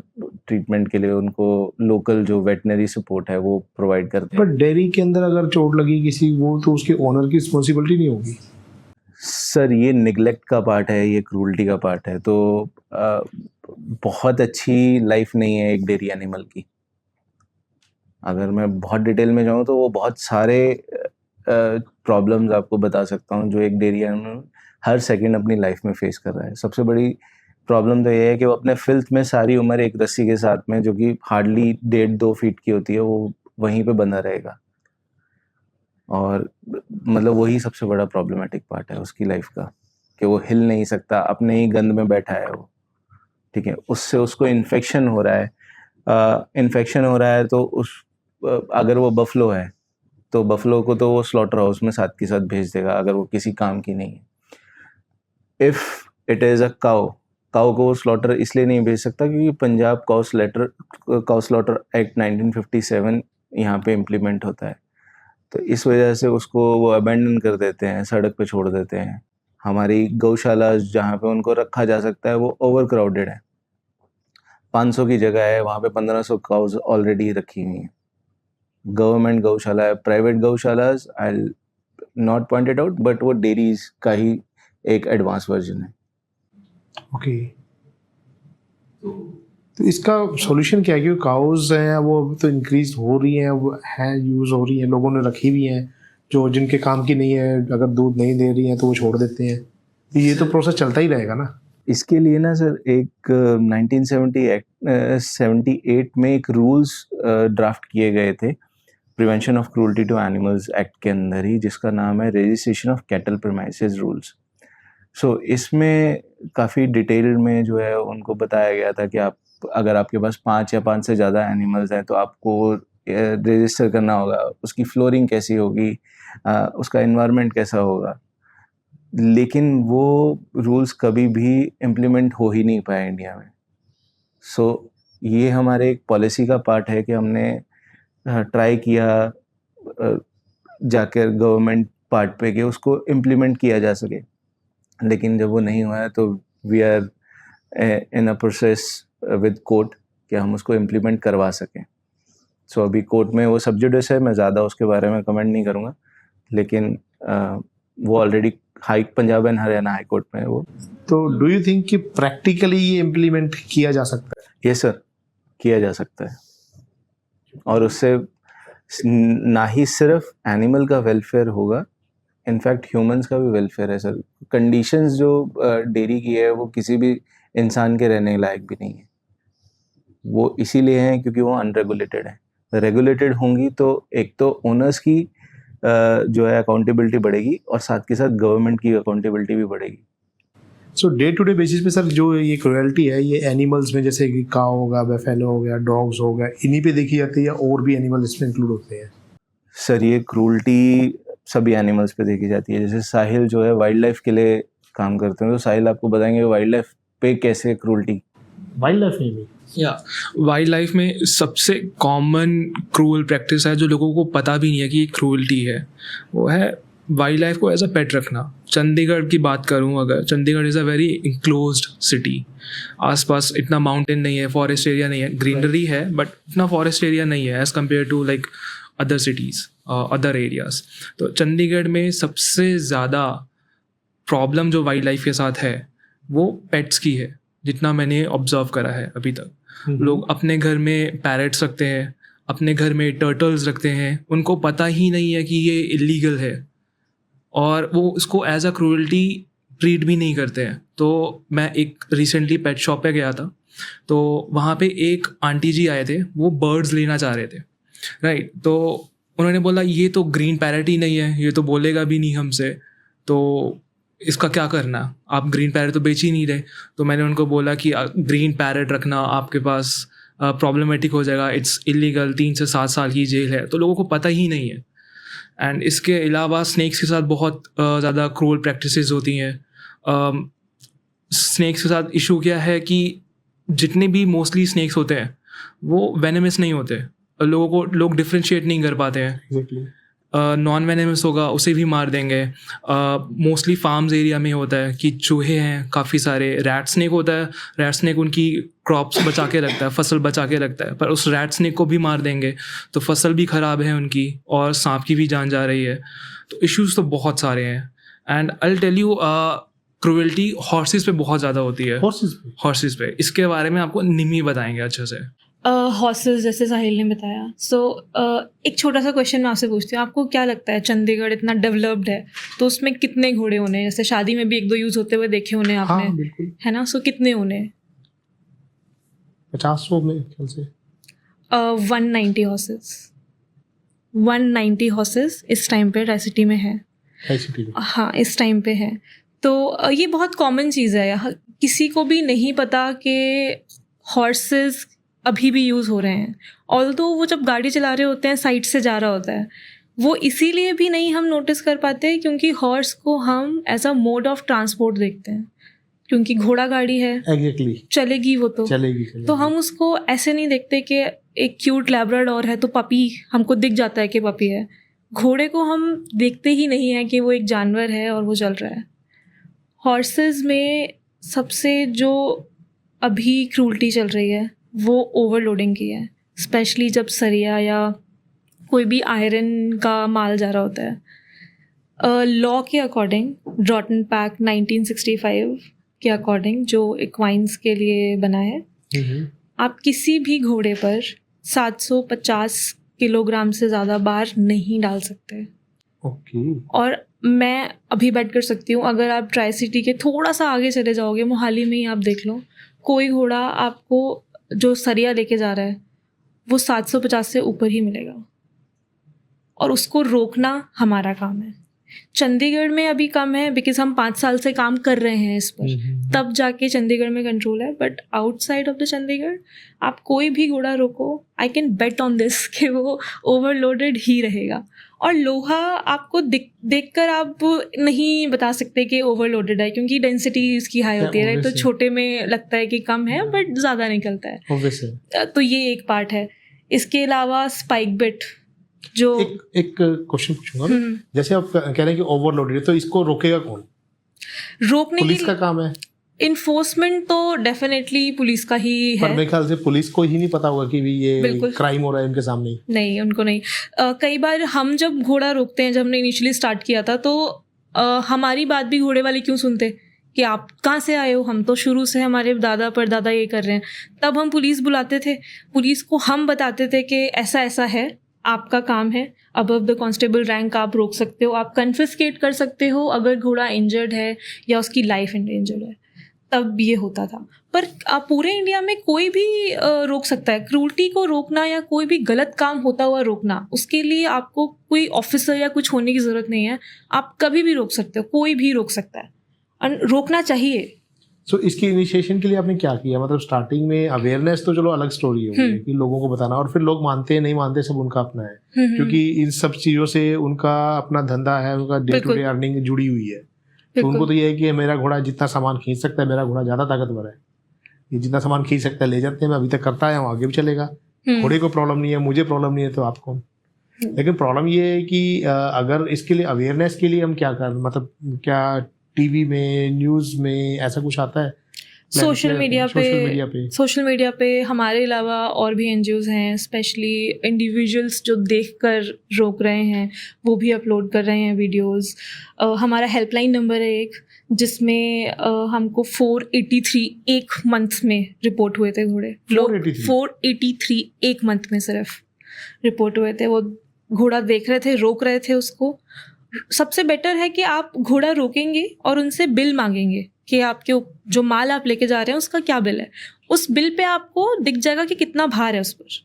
ट्रीटमेंट के लिए उनको लोकल जो वेटनरी सपोर्ट है वो प्रोवाइड करते हैं। बट डेयरी के अंदर अगर चोट लगी किसी, वो तो उसके ओनर की रिस्पॉन्सिबिलिटी नहीं होगी? सर ये निगलेक्ट का पार्ट है, ये क्रूल्टी का पार्ट है। तो बहुत अच्छी लाइफ नहीं है एक डेयरी एनिमल की। अगर मैं बहुत डिटेल में जाऊँ तो वो बहुत सारे प्रॉब्लम्स आपको बता सकता हूँ जो एक डेयरी एनिमल हर सेकंड अपनी लाइफ में फेस कर रहा है। सबसे बड़ी प्रॉब्लम तो ये है कि वो अपने फिल्थ में सारी उम्र एक रस्सी के साथ में, जो कि हार्डली 1.5-2 फीट की होती है, वो वहीं पे बंधा रहेगा। और मतलब वही सबसे बड़ा प्रॉब्लमेटिक पार्ट है उसकी लाइफ का, कि वो हिल नहीं सकता, अपने ही गंद में बैठा है वो, ठीक है। उससे उसको इन्फेक्शन हो रहा है। इन्फेक्शन हो रहा है तो अगर वो बफलो है तो बफलो को तो वो स्लॉटर हाउस में साथ के साथ भेज देगा अगर वो किसी काम की नहीं है। If it is a cow को वो स्लॉटर इसलिए नहीं भेज सकता क्योंकि पंजाब काउ स्लॉटर एक्ट 1957 यहाँ पे इम्प्लीमेंट होता है। तो इस वजह से उसको वो अबेंडन कर देते हैं, सड़क पे छोड़ देते हैं। हमारी गौशाला जहाँ पे उनको रखा जा सकता है वो ओवर क्राउडेड है। 500 की जगह है, वहाँ पे 1500 काउज ऑलरेडी रखी हुई हैं। गवर्नमेंट गौशाला है, private gaushalas I not point it out, but वो डेयरीज का ही एक एडवांस वर्जन है। ओके, तो इसका सॉल्यूशन क्या है? क्योंकि काउज हैं वो तो इंक्रीज हो रही हैं, वो हैं, यूज़ हो रही हैं, लोगों ने रखी हुई हैं जो जिनके काम की नहीं है, अगर दूध नहीं दे रही हैं तो वो छोड़ देते हैं। तो ये तो प्रोसेस चलता ही रहेगा ना। इसके लिए ना सर एक 1978 में एक रूल्स ड्राफ्ट किए गए थे prevention of cruelty to animals act के अंदर ही, जिसका नाम है registration of cattle premises rules. So इसमें काफ़ी डिटेल में जो है उनको बताया गया था कि आप अगर आपके पास 5 या 5 से ज़्यादा एनिमल्स हैं तो आपको रजिस्टर करना होगा, उसकी फ्लोरिंग कैसी होगी, उसका एनवायरनमेंट कैसा होगा। लेकिन वो रूल्स कभी भी इम्प्लीमेंट हो ही नहीं पाए इंडिया में। सो ये हमारे एक पॉलिसी का पार्ट है कि हमने ट्राई किया जाकर गवर्नमेंट पार्ट पे कि उसको इम्प्लीमेंट किया जा सके, लेकिन जब वो नहीं हुआ है तो we are in a process with court कि हम उसको इम्प्लीमेंट करवा सकें। सो अभी कोर्ट में वो सब्जुडिस है, मैं ज़्यादा उसके बारे में कमेंट नहीं करूँगा, लेकिन वो already Punjab and Haryana high court में है वो। तो डू यू थिंक कि प्रैक्टिकली ये इम्प्लीमेंट किया जा सकता है? ये सर किया जा सकता है, और उससे ना ही सिर्फ एनिमल का वेलफेयर होगा, इनफैक्ट ह्यूमंस का भी वेलफेयर है सर। कंडीशंस जो डेयरी की है वो किसी भी इंसान के रहने लायक भी नहीं है। वो इसीलिए हैं क्योंकि वो अनरेगुलेटेड है। रेगुलेटेड होंगी तो एक तो ओनर्स की जो है अकाउंटेबिलिटी बढ़ेगी और साथ के साथ गवर्नमेंट की अकाउंटेबिलिटी भी बढ़ेगी। सो डे टू डे बेसिस पे सर जो ये क्रुएल्टी है ये एनिमल्स में, जैसे कि काऊ होगा, बेफेलो हो गया, डॉग्स हो गया, इन्हीं पे देखी जाती है या और भी एनिमल इसमें इंक्लूड होते हैं? सर ये क्रूल्टी सभी एनिमल्स पे देखी जाती है। जैसे साहिल जो है वाइल्ड लाइफ के लिए काम करते हैं, तो साहिल आपको बताएंगे वाइल्ड लाइफ पे कैसे क्रूल्टी। वाइल्ड लाइफ में भी वाइल्ड लाइफ में सबसे कॉमन क्रूअल प्रैक्टिस है जो लोगों को पता भी नहीं है कि ये क्रूअल्टी है, वो है वाइल्ड लाइफ को एज अ पेट रखना। चंडीगढ़ की बात करूँ अगर, Chandigarh is a very enclosed city. आसपास इतना माउंटेन नहीं है, फॉरेस्ट एरिया नहीं है, ग्रीनरी है बट इतना फॉरेस्ट एरिया नहीं है as compare to like other cities, other areas. तो चंडीगढ़ में सबसे ज़्यादा प्रॉब्लम जो वाइल्ड लाइफ के साथ है वो पेट्स की है, जितना मैंने ऑब्जर्व करा है अभी तक। लोग अपने घर में पैरट्स रखते हैं, अपने घर में टर्टल्स रखते हैं, उनको पता ही नहीं है कि ये इलीगल है और वो उसको एज अ क्रूअल्टी ट्रीट भी नहीं करते हैं। तो मैं एक रिसेंटली पेट शॉप पे गया था, तो वहाँ पे एक आंटी जी आए थे, वो बर्ड्स लेना चाह रहे थे, राइट। तो उन्होंने बोला ये तो ग्रीन पैरट ही नहीं है, ये तो बोलेगा भी नहीं हमसे, तो इसका क्या करना, आप ग्रीन पैरट तो बेच ही नहीं रहे। तो मैंने उनको बोला कि ग्रीन पैरट रखना आपके पास प्रॉब्लमेटिक हो जाएगा, इट्स इलीगल, 3 से 7 साल की जेल है। तो लोगों को पता ही नहीं है। एंड इसके अलावा स्नैक्स के साथ बहुत ज़्यादा क्रूअल प्रैक्टिसेस होती हैं। स्नैक्स के साथ इशू क्या है कि जितने भी मोस्टली स्नैक्स होते हैं वो वेनेमस नहीं होते, लोग डिफ्रेंशिएट नहीं कर पाते हैं। नॉन वेनेमस होगा उसे भी मार देंगे। मोस्टली फार्म्स एरिया में होता है कि चूहे हैं काफ़ी सारे, रैट स्नेक होता है, रैट स्नेक उनकी क्रॉप्स बचा के रखता है, फसल बचा के रखता है, पर उस रैट स्नेक को भी मार देंगे तो फसल भी ख़राब है उनकी और सांप की भी जान जा रही है। तो इश्यूज़ तो बहुत सारे हैं। And I will tell you cruelty horses पे बहुत ज़्यादा होती है। हॉर्सेस पे इसके बारे में आपको निमी बताएंगे अच्छे से। हॉर्सेस जैसे साहिल ने बताया। सो एक छोटा सा क्वेश्चन मैं आपसे पूछती हूँ, आपको क्या लगता है चंडीगढ़ इतना डेवलप्ड है तो उसमें कितने घोड़े होने हैं? जैसे शादी में भी 1-2 यूज़ होते हुए देखे होने आपने, हाँ बिल्कुल, है ना? सो कितने होने? 50 में ख्याल से 190 हॉर्सेस। 190 हॉर्सेस इस टाइम पे राय सिटी में है। ICT में। हाँ, इस टाइम पे है। तो ये बहुत कॉमन चीज़ है। किसी को भी नहीं पता कि हॉर्सेस अभी भी यूज़ हो रहे हैं। ऑल्दो वो जब गाड़ी चला रहे होते हैं, साइड से जा रहा होता है, वो इसीलिए भी नहीं हम नोटिस कर पाते क्योंकि हॉर्स को हम as a mode of transport देखते हैं, क्योंकि घोड़ा गाड़ी है, एग्जैक्टली चलेगी वो तो। चलेगी तो हम उसको ऐसे नहीं देखते कि एक क्यूट लैब्राडोर है तो पपी हमको दिख जाता है कि पपी है। घोड़े को हम देखते ही नहीं है कि वो एक जानवर है और वो चल रहा है। हॉर्सेस में सबसे जो अभी क्रूल्टी चल रही है वो ओवरलोडिंग की है, स्पेशली जब सरिया या कोई भी आयरन का माल जा रहा होता है। लॉ के अकॉर्डिंग, ड्रॉटन पैक्ट 1965 के अकॉर्डिंग जो इक्वाइंस के लिए बना है, आप किसी भी घोड़े पर 750 किलोग्राम से ज़्यादा बार नहीं डाल सकते। ओके। और मैं अभी बैठ कर सकती हूँ, अगर आप ट्राई सिटी के थोड़ा सा आगे चले जाओगे, मोहाली में ही आप देख लो, कोई घोड़ा आपको जो सरिया लेके जा रहा है वो 750 से ऊपर ही मिलेगा, और उसको रोकना हमारा काम है। चंडीगढ़ में अभी कम है बिकॉज हम 5 साल से काम कर रहे हैं इस पर, तब जाके चंडीगढ़ में कंट्रोल है। But outside of the Chandigarh आप कोई भी घोड़ा रोको, I can bet on this कि वो ओवरलोडेड ही रहेगा। और लोहा आपको देखकर आप नहीं बता सकते कि ओवरलोडेड है, क्योंकि डेंसिटी इसकी हाई होती है, तो छोटे में लगता है कि कम है बट ज़्यादा निकलता है। तो ये एक पार्ट है। इसके अलावा स्पाइक बिट जो एक क्वेश्चन पूछूंगा मैं। जैसे आप कह रहे हैं कि ओवरलोडेड है, तो इसको रोकेगा कौन? रोकने पुलिस के का काम है। इन्फोर्समेंट तो डेफिनेटली पुलिस का ही है। पर मेरे ख्याल से पुलिस को ही नहीं पता होगा कि भी ये बिल्कुल। क्राइम हो रहा है उनके सामने। नहीं, उनको नहीं। कई बार हम जब घोड़ा रोकते हैं, जब हमने इनिशियली स्टार्ट किया था, तो हमारी बात भी घोड़े वाले क्यों सुनते कि आप कहाँ से आए हो, हम तो शुरू से हमारे दादा परदादा ये कर रहे हैं। तब हम पुलिस बुलाते थे, पुलिस को हम बताते थे कि ऐसा ऐसा है, आपका काम है, अबव द कांस्टेबल रैंक आप रोक सकते हो, आप कन्फिस्केट कर सकते हो अगर घोड़ा इंजर्ड है या उसकी लाइफ इंडेंजर्ड है। तब ये होता था। पर पूरे इंडिया में कोई भी रोक सकता है। क्रूल्टी को रोकना या कोई भी गलत काम होता हुआ रोकना, उसके लिए आपको कोई ऑफिसर या कुछ होने की ज़रूरत नहीं है। आप कभी भी रोक सकते हो, कोई भी रोक सकता है, और रोकना चाहिए। सो इसकी इनिशिएशन के लिए आपने क्या किया? मतलब स्टार्टिंग में अवेयरनेस तो चलो अलग स्टोरी है कि लोगों को बताना, और फिर लोग मानते हैं नहीं मानते सब उनका अपना है, क्योंकि इन सब चीज़ों से उनका अपना धंधा है, उनका डे टू डे अर्निंग जुड़ी हुई है। तो उनको तो ये है कि मेरा घोड़ा जितना सामान खींच सकता है, मेरा घोड़ा ज़्यादा ताकतवर है, ये जितना सामान खींच सकता है ले जाते हैं, मैं अभी तक करता आया हूँ, आगे भी चलेगा। घोड़े को प्रॉब्लम नहीं है, मुझे प्रॉब्लम नहीं है, तो आपको। लेकिन प्रॉब्लम ये है कि अगर इसके लिए अवेयरनेस के लिए हम क्या कर, मतलब क्या टीवी में, न्यूज़ में ऐसा कुछ आता है? सोशल मीडिया पे हमारे अलावा और भी एनजीओज हैं, स्पेशली इंडिविजुअल्स जो देखकर रोक रहे हैं, वो भी अपलोड कर रहे हैं वीडियोस। हमारा हेल्पलाइन नंबर है एक, जिसमें हमको 483 एक मंथ में रिपोर्ट हुए थे घोड़े। 483 एक मंथ में सिर्फ रिपोर्ट हुए थे। वो घोड़ा देख रहे थे, रोक रहे थे उसको। सबसे बेटर है कि आप घोड़ा रोकेंगे और उनसे बिल मांगेंगे कि आपके जो माल आप लेके जा रहे हैं उसका क्या बिल है। उस बिल पे आपको दिख जाएगा कि कितना भार है उस पर।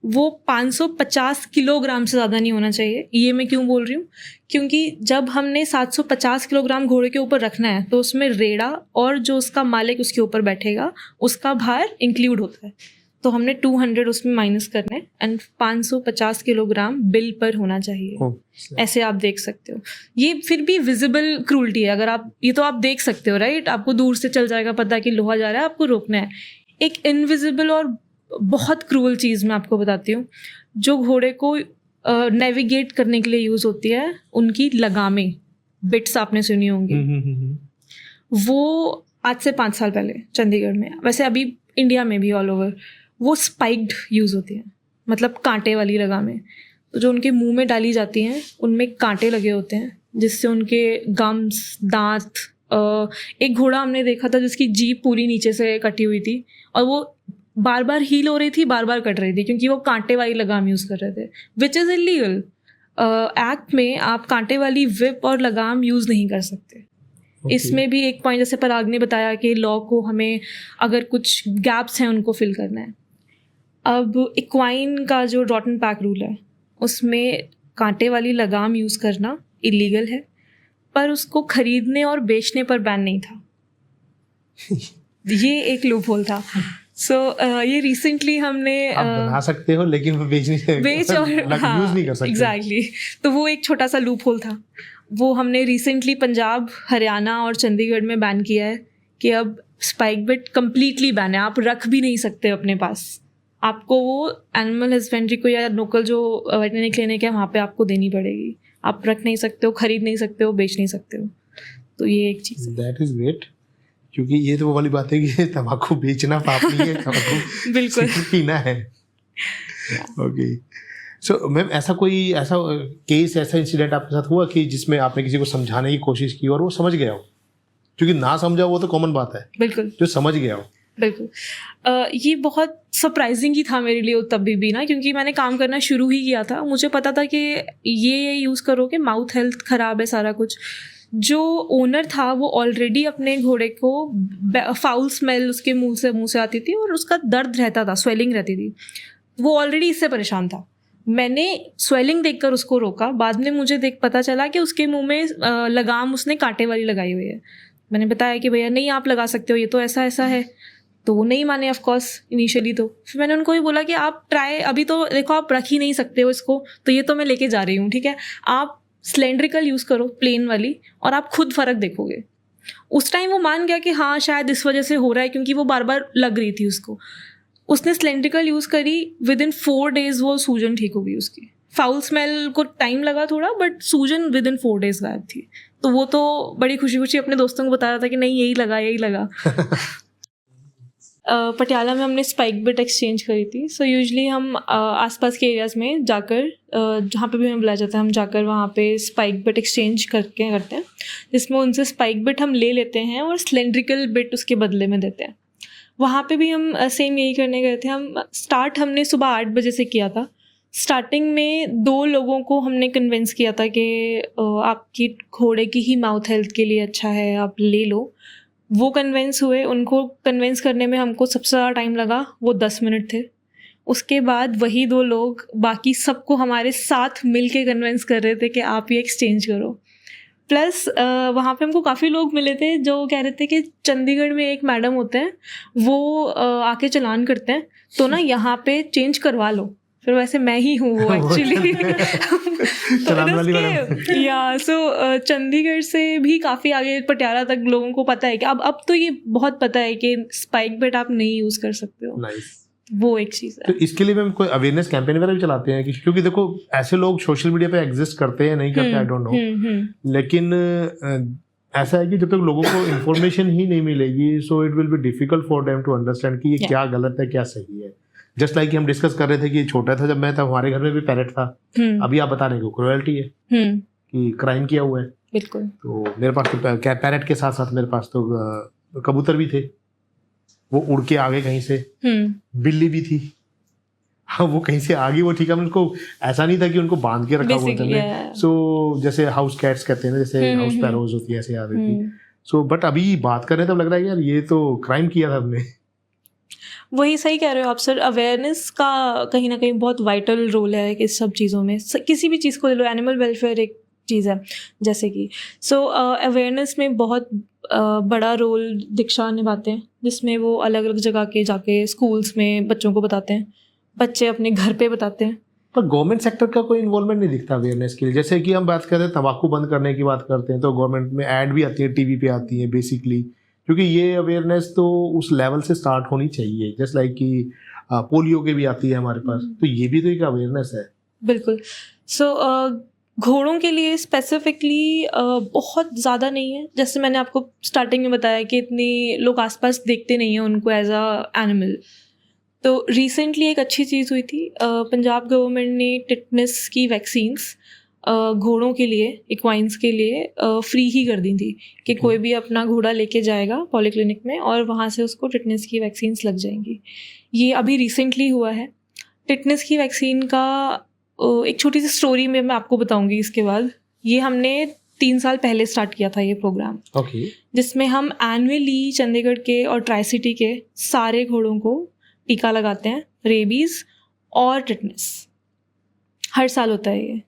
वो 550 किलोग्राम से ज़्यादा नहीं होना चाहिए। ये मैं क्यों बोल रही हूँ, क्योंकि जब हमने 750 किलोग्राम घोड़े के ऊपर रखना है तो उसमें रेड़ा और जो उसका मालिक उसके ऊपर बैठेगा उसका भार इंक्लूड होता है। तो हमने 200 उसमें माइनस करना है, एंड 550 किलोग्राम बिल पर होना चाहिए। ऐसे आप देख सकते हो। ये फिर भी विजिबल क्रूल्टी है। अगर आप ये तो आप देख सकते हो, राइट? आपको दूर से चल जाएगा पता कि लोहा जा रहा है, आपको रोकना है। एक इनविजिबल और बहुत क्रूअल चीज़ मैं आपको बताती हूँ, जो घोड़े को नेविगेट करने के लिए यूज़ होती है, उनकी लगामें, बिट्स आपने सुनी होंगी। वो आज से 5 साल पहले चंडीगढ़ में, वैसे अभी इंडिया में भी ऑल ओवर, वो स्पाइक्ड यूज़ होती हैं, मतलब कांटे वाली लगामें। तो जो उनके मुंह में डाली जाती हैं उनमें कांटे लगे होते हैं, जिससे उनके गम्स, दांत एक घोड़ा हमने देखा था जिसकी जीभ पूरी नीचे से कटी हुई थी और वो बार बार हील हो रही थी, बार बार कट रही थी क्योंकि वो कांटे वाली लगाम यूज़ कर रहे थे, विच इज़ इलीगल। एक्ट में आप कांटे वाली विप और लगाम यूज़ नहीं कर सकते। इसमें भी एक पॉइंट जैसे पराग ने बताया कि लॉ को हमें अगर कुछ गैप्स हैं उनको फिल करना है। अब इक्वाइन का जो रॉटन पैक रूल है उसमें कांटे वाली लगाम यूज़ करना इलीगल है, पर उसको खरीदने और बेचने पर बैन नहीं था। ये एक लूप होल था। सो ये रिसेंटली हमने आप बना सकते हो लेकिन वो बेच और यूज नहीं कर सकते। एग्जैक्टली, तो वो एक छोटा सा लूप होल था। वो हमने रिसेंटली पंजाब, हरियाणा और चंडीगढ़ में बैन किया है कि अब स्पाइक बिट कम्प्लीटली बैन है, आप रख भी नहीं सकते अपने पास। आपको वो एनिमल हस्बेंड्री को या लोकल जो वेटरनरी क्लिनिक है वहाँ पे आपको देनी पड़ेगी। आप रख नहीं सकते हो, खरीद नहीं सकते हो, बेच नहीं सकते हो। तो ये एक चीज़ है। दैट इज़ ग्रेट, क्योंकि ये तो वो वाली बात है कि तंबाकू बेचना पाप नहीं है, तंबाकू बिल्कुल पीना है। ओके, सो मैम ऐसा केस, ऐसा इंसिडेंट आपके साथ हुआ कि जिसमें आपने किसी को समझाने की कोशिश की और वो समझ गया हो? क्योंकि ना समझा वो तो कॉमन बात है, बिल्कुल जो समझ गया हो। बिल्कुल। ये बहुत सरप्राइजिंग ही था मेरे लिए तभी भी ना, क्योंकि मैंने काम करना शुरू ही किया था। मुझे पता था कि ये यूज़ करोगे माउथ हेल्थ ख़राब है सारा कुछ। जो ओनर था वो ऑलरेडी अपने घोड़े को फाउल स्मेल उसके मुंह से आती थी और उसका दर्द रहता था, स्वेलिंग रहती थी। वो ऑलरेडी इससे परेशान था। मैंने स्वेलिंग देखकर उसको रोका। बाद में मुझे पता चला कि उसके मुंह में लगाम उसने कांटे वाली लगाई हुई है। मैंने बताया कि भैया नहीं आप लगा सकते हो, ये तो ऐसा ऐसा है। तो वो नहीं माने ऑफ कोर्स इनिशियली। तो फिर मैंने उनको ही बोला कि आप ट्राई, अभी तो देखो आप रख ही नहीं सकते हो इसको, तो ये तो मैं लेके जा रही हूँ, ठीक है, आप सिलेंड्रिकल यूज़ करो प्लेन वाली और आप खुद फ़र्क देखोगे। उस टाइम वो मान गया कि हाँ शायद इस वजह से हो रहा है, क्योंकि वो बार बार लग रही थी उसको। उसने सिलेंड्रिकल यूज़ करी, विद इन 4 days वो सूजन ठीक हो गई उसकी। फाउल स्मेल को टाइम लगा थोड़ा, बट सूजन विद इन 4 days गायब थी। तो वो तो बड़ी खुशी खुशी अपने दोस्तों को बता रहा था कि नहीं यही लगा। पटियाला में हमने स्पाइक बिट एक्सचेंज करी थी। सो यूजुअली हम आसपास के एरियाज़ में जाकर, जहाँ पे भी हमें बुलाया जाता है, हम जाकर वहाँ पे स्पाइक बिट एक्सचेंज करते हैं, जिसमें उनसे स्पाइक बिट हम ले लेते हैं और सिलेंड्रिकल बिट उसके बदले में देते हैं। वहाँ पे भी हम सेम यही करने गए थे। हमने सुबह 8 बजे से किया था। स्टार्टिंग में 2 लोगों को हमने कन्विंस किया था कि आपकी घोड़े की ही माउथ हेल्थ के लिए अच्छा है, आप ले लो। वो कन्विंस हुए। उनको कन्विंस करने में हमको सबसे ज़्यादा टाइम लगा, वो 10 मिनट थे। उसके बाद वही 2 लोग बाकी सबको हमारे साथ मिल के कन्विंस कर रहे थे कि आप ये एक्सचेंज करो। प्लस वहाँ पे हमको काफ़ी लोग मिले थे जो कह रहे थे कि चंडीगढ़ में एक मैडम होते हैं, वो आके चालान करते हैं, तो ना यहाँ पे चेंज करवा लो। फिर वैसे मैं ही हूँ वो एक्चुअली। सो चंडीगढ़ से भी काफ़ी आगे पटियाला तक लोगों को पता है कि अब तो ये बहुत पता है कि स्पाइक बिट आप नहीं यूज़ कर सकते हो। वो एक चीज़ है। तो इसके लिए मैम कोई अवेयरनेस कैंपेन वगैरह भी चलाते हैं? क्योंकि देखो ऐसे लोग सोशल मीडिया पे एग्जिस्ट करते हैं, नहीं करते, आई डोंट नो, लेकिन ऐसा है कि जब तक लोगों को इन्फॉर्मेशन ही नहीं मिलेगी, so it will be difficult for them to understand कि ये क्या गलत है क्या सही है। जस्ट लाइक हम डिस्कस कर रहे थे कि छोटा था जब मैं था, हमारे घर में भी पैरेट था। अभी आप बता रहे हो क्रुएल्टी है कि क्राइम किया हुआ है। बिल्कुल। तो मेरे पास तो पैरेट के साथ साथ मेरे पास तो कबूतर भी थे, वो उड़ के आ गए कहीं से। बिल्ली भी थी, हाँ वो कहीं से आ गई, वो ठीक है। उनको ऐसा नहीं था कि उनको बांध के रखा हुआ था। सो जैसे हाउस कैट्स कहते हैं ना, जैसे हाउस पैरोज होती है, ऐसे आ रही थी। सो बट अभी बात कर रहे थे, अब लग रहा है यार ये तो क्राइम किया था हमने। वही सही कह रहे हो आप सर। अवेयरनेस का कहीं ना कहीं बहुत वाइटल रोल है इस सब चीज़ों में। किसी भी चीज़ को ले लो, एनिमल वेलफेयर एक चीज़ है जैसे कि। सो अवेयरनेस में बहुत बड़ा रोल दीक्षा निभाते हैं, जिसमें वो अलग अलग जगह के जाके स्कूल्स में बच्चों को बताते हैं, बच्चे अपने घर पे बताते हैं। पर गवर्नमेंट सेक्टर का कोई इन्वॉल्वमेंट नहीं दिखता अवेयरनेस के लिए। जैसे कि हम बात करते हैं तंबाकू बंद करने की बात करते हैं, तो गवर्नमेंट में ऐड भी आती है, टीवी पे आती है बेसिकली, क्योंकि ये अवेयरनेस तो उस लेवल से स्टार्ट होनी चाहिए। जस्ट लाइक कि पोलियो के भी आती है हमारे पास, तो ये भी तो एक अवेयरनेस है। बिल्कुल। सो घोड़ों के लिए स्पेसिफिकली बहुत ज़्यादा नहीं है। जैसे मैंने आपको स्टार्टिंग में बताया कि इतनी लोग आसपास देखते नहीं हैं उनको एज अ एनिमल। तो रिसेंटली एक अच्छी चीज़ हुई थी, पंजाब गवर्नमेंट ने टिटनेस की वैक्सीन्स घोड़ों के लिए, इक्वाइन्स के लिए फ्री ही कर दी थी कि कोई भी अपना घोड़ा लेके जाएगा पॉलीक्लिनिक में और वहाँ से उसको टिटनेस की वैक्सीन्स लग जाएंगी। ये अभी रिसेंटली हुआ है। टिटनेस की वैक्सीन का एक छोटी सी स्टोरी में मैं आपको बताऊंगी इसके बाद। ये हमने 3 साल पहले स्टार्ट किया था ये प्रोग्राम, ओके। जिसमें हम एनुअली चंडीगढ़ के और ट्राई सिटी के सारे घोड़ों को टीका लगाते हैं, रेबीज़ और टिटनेस। हर साल होता है ये।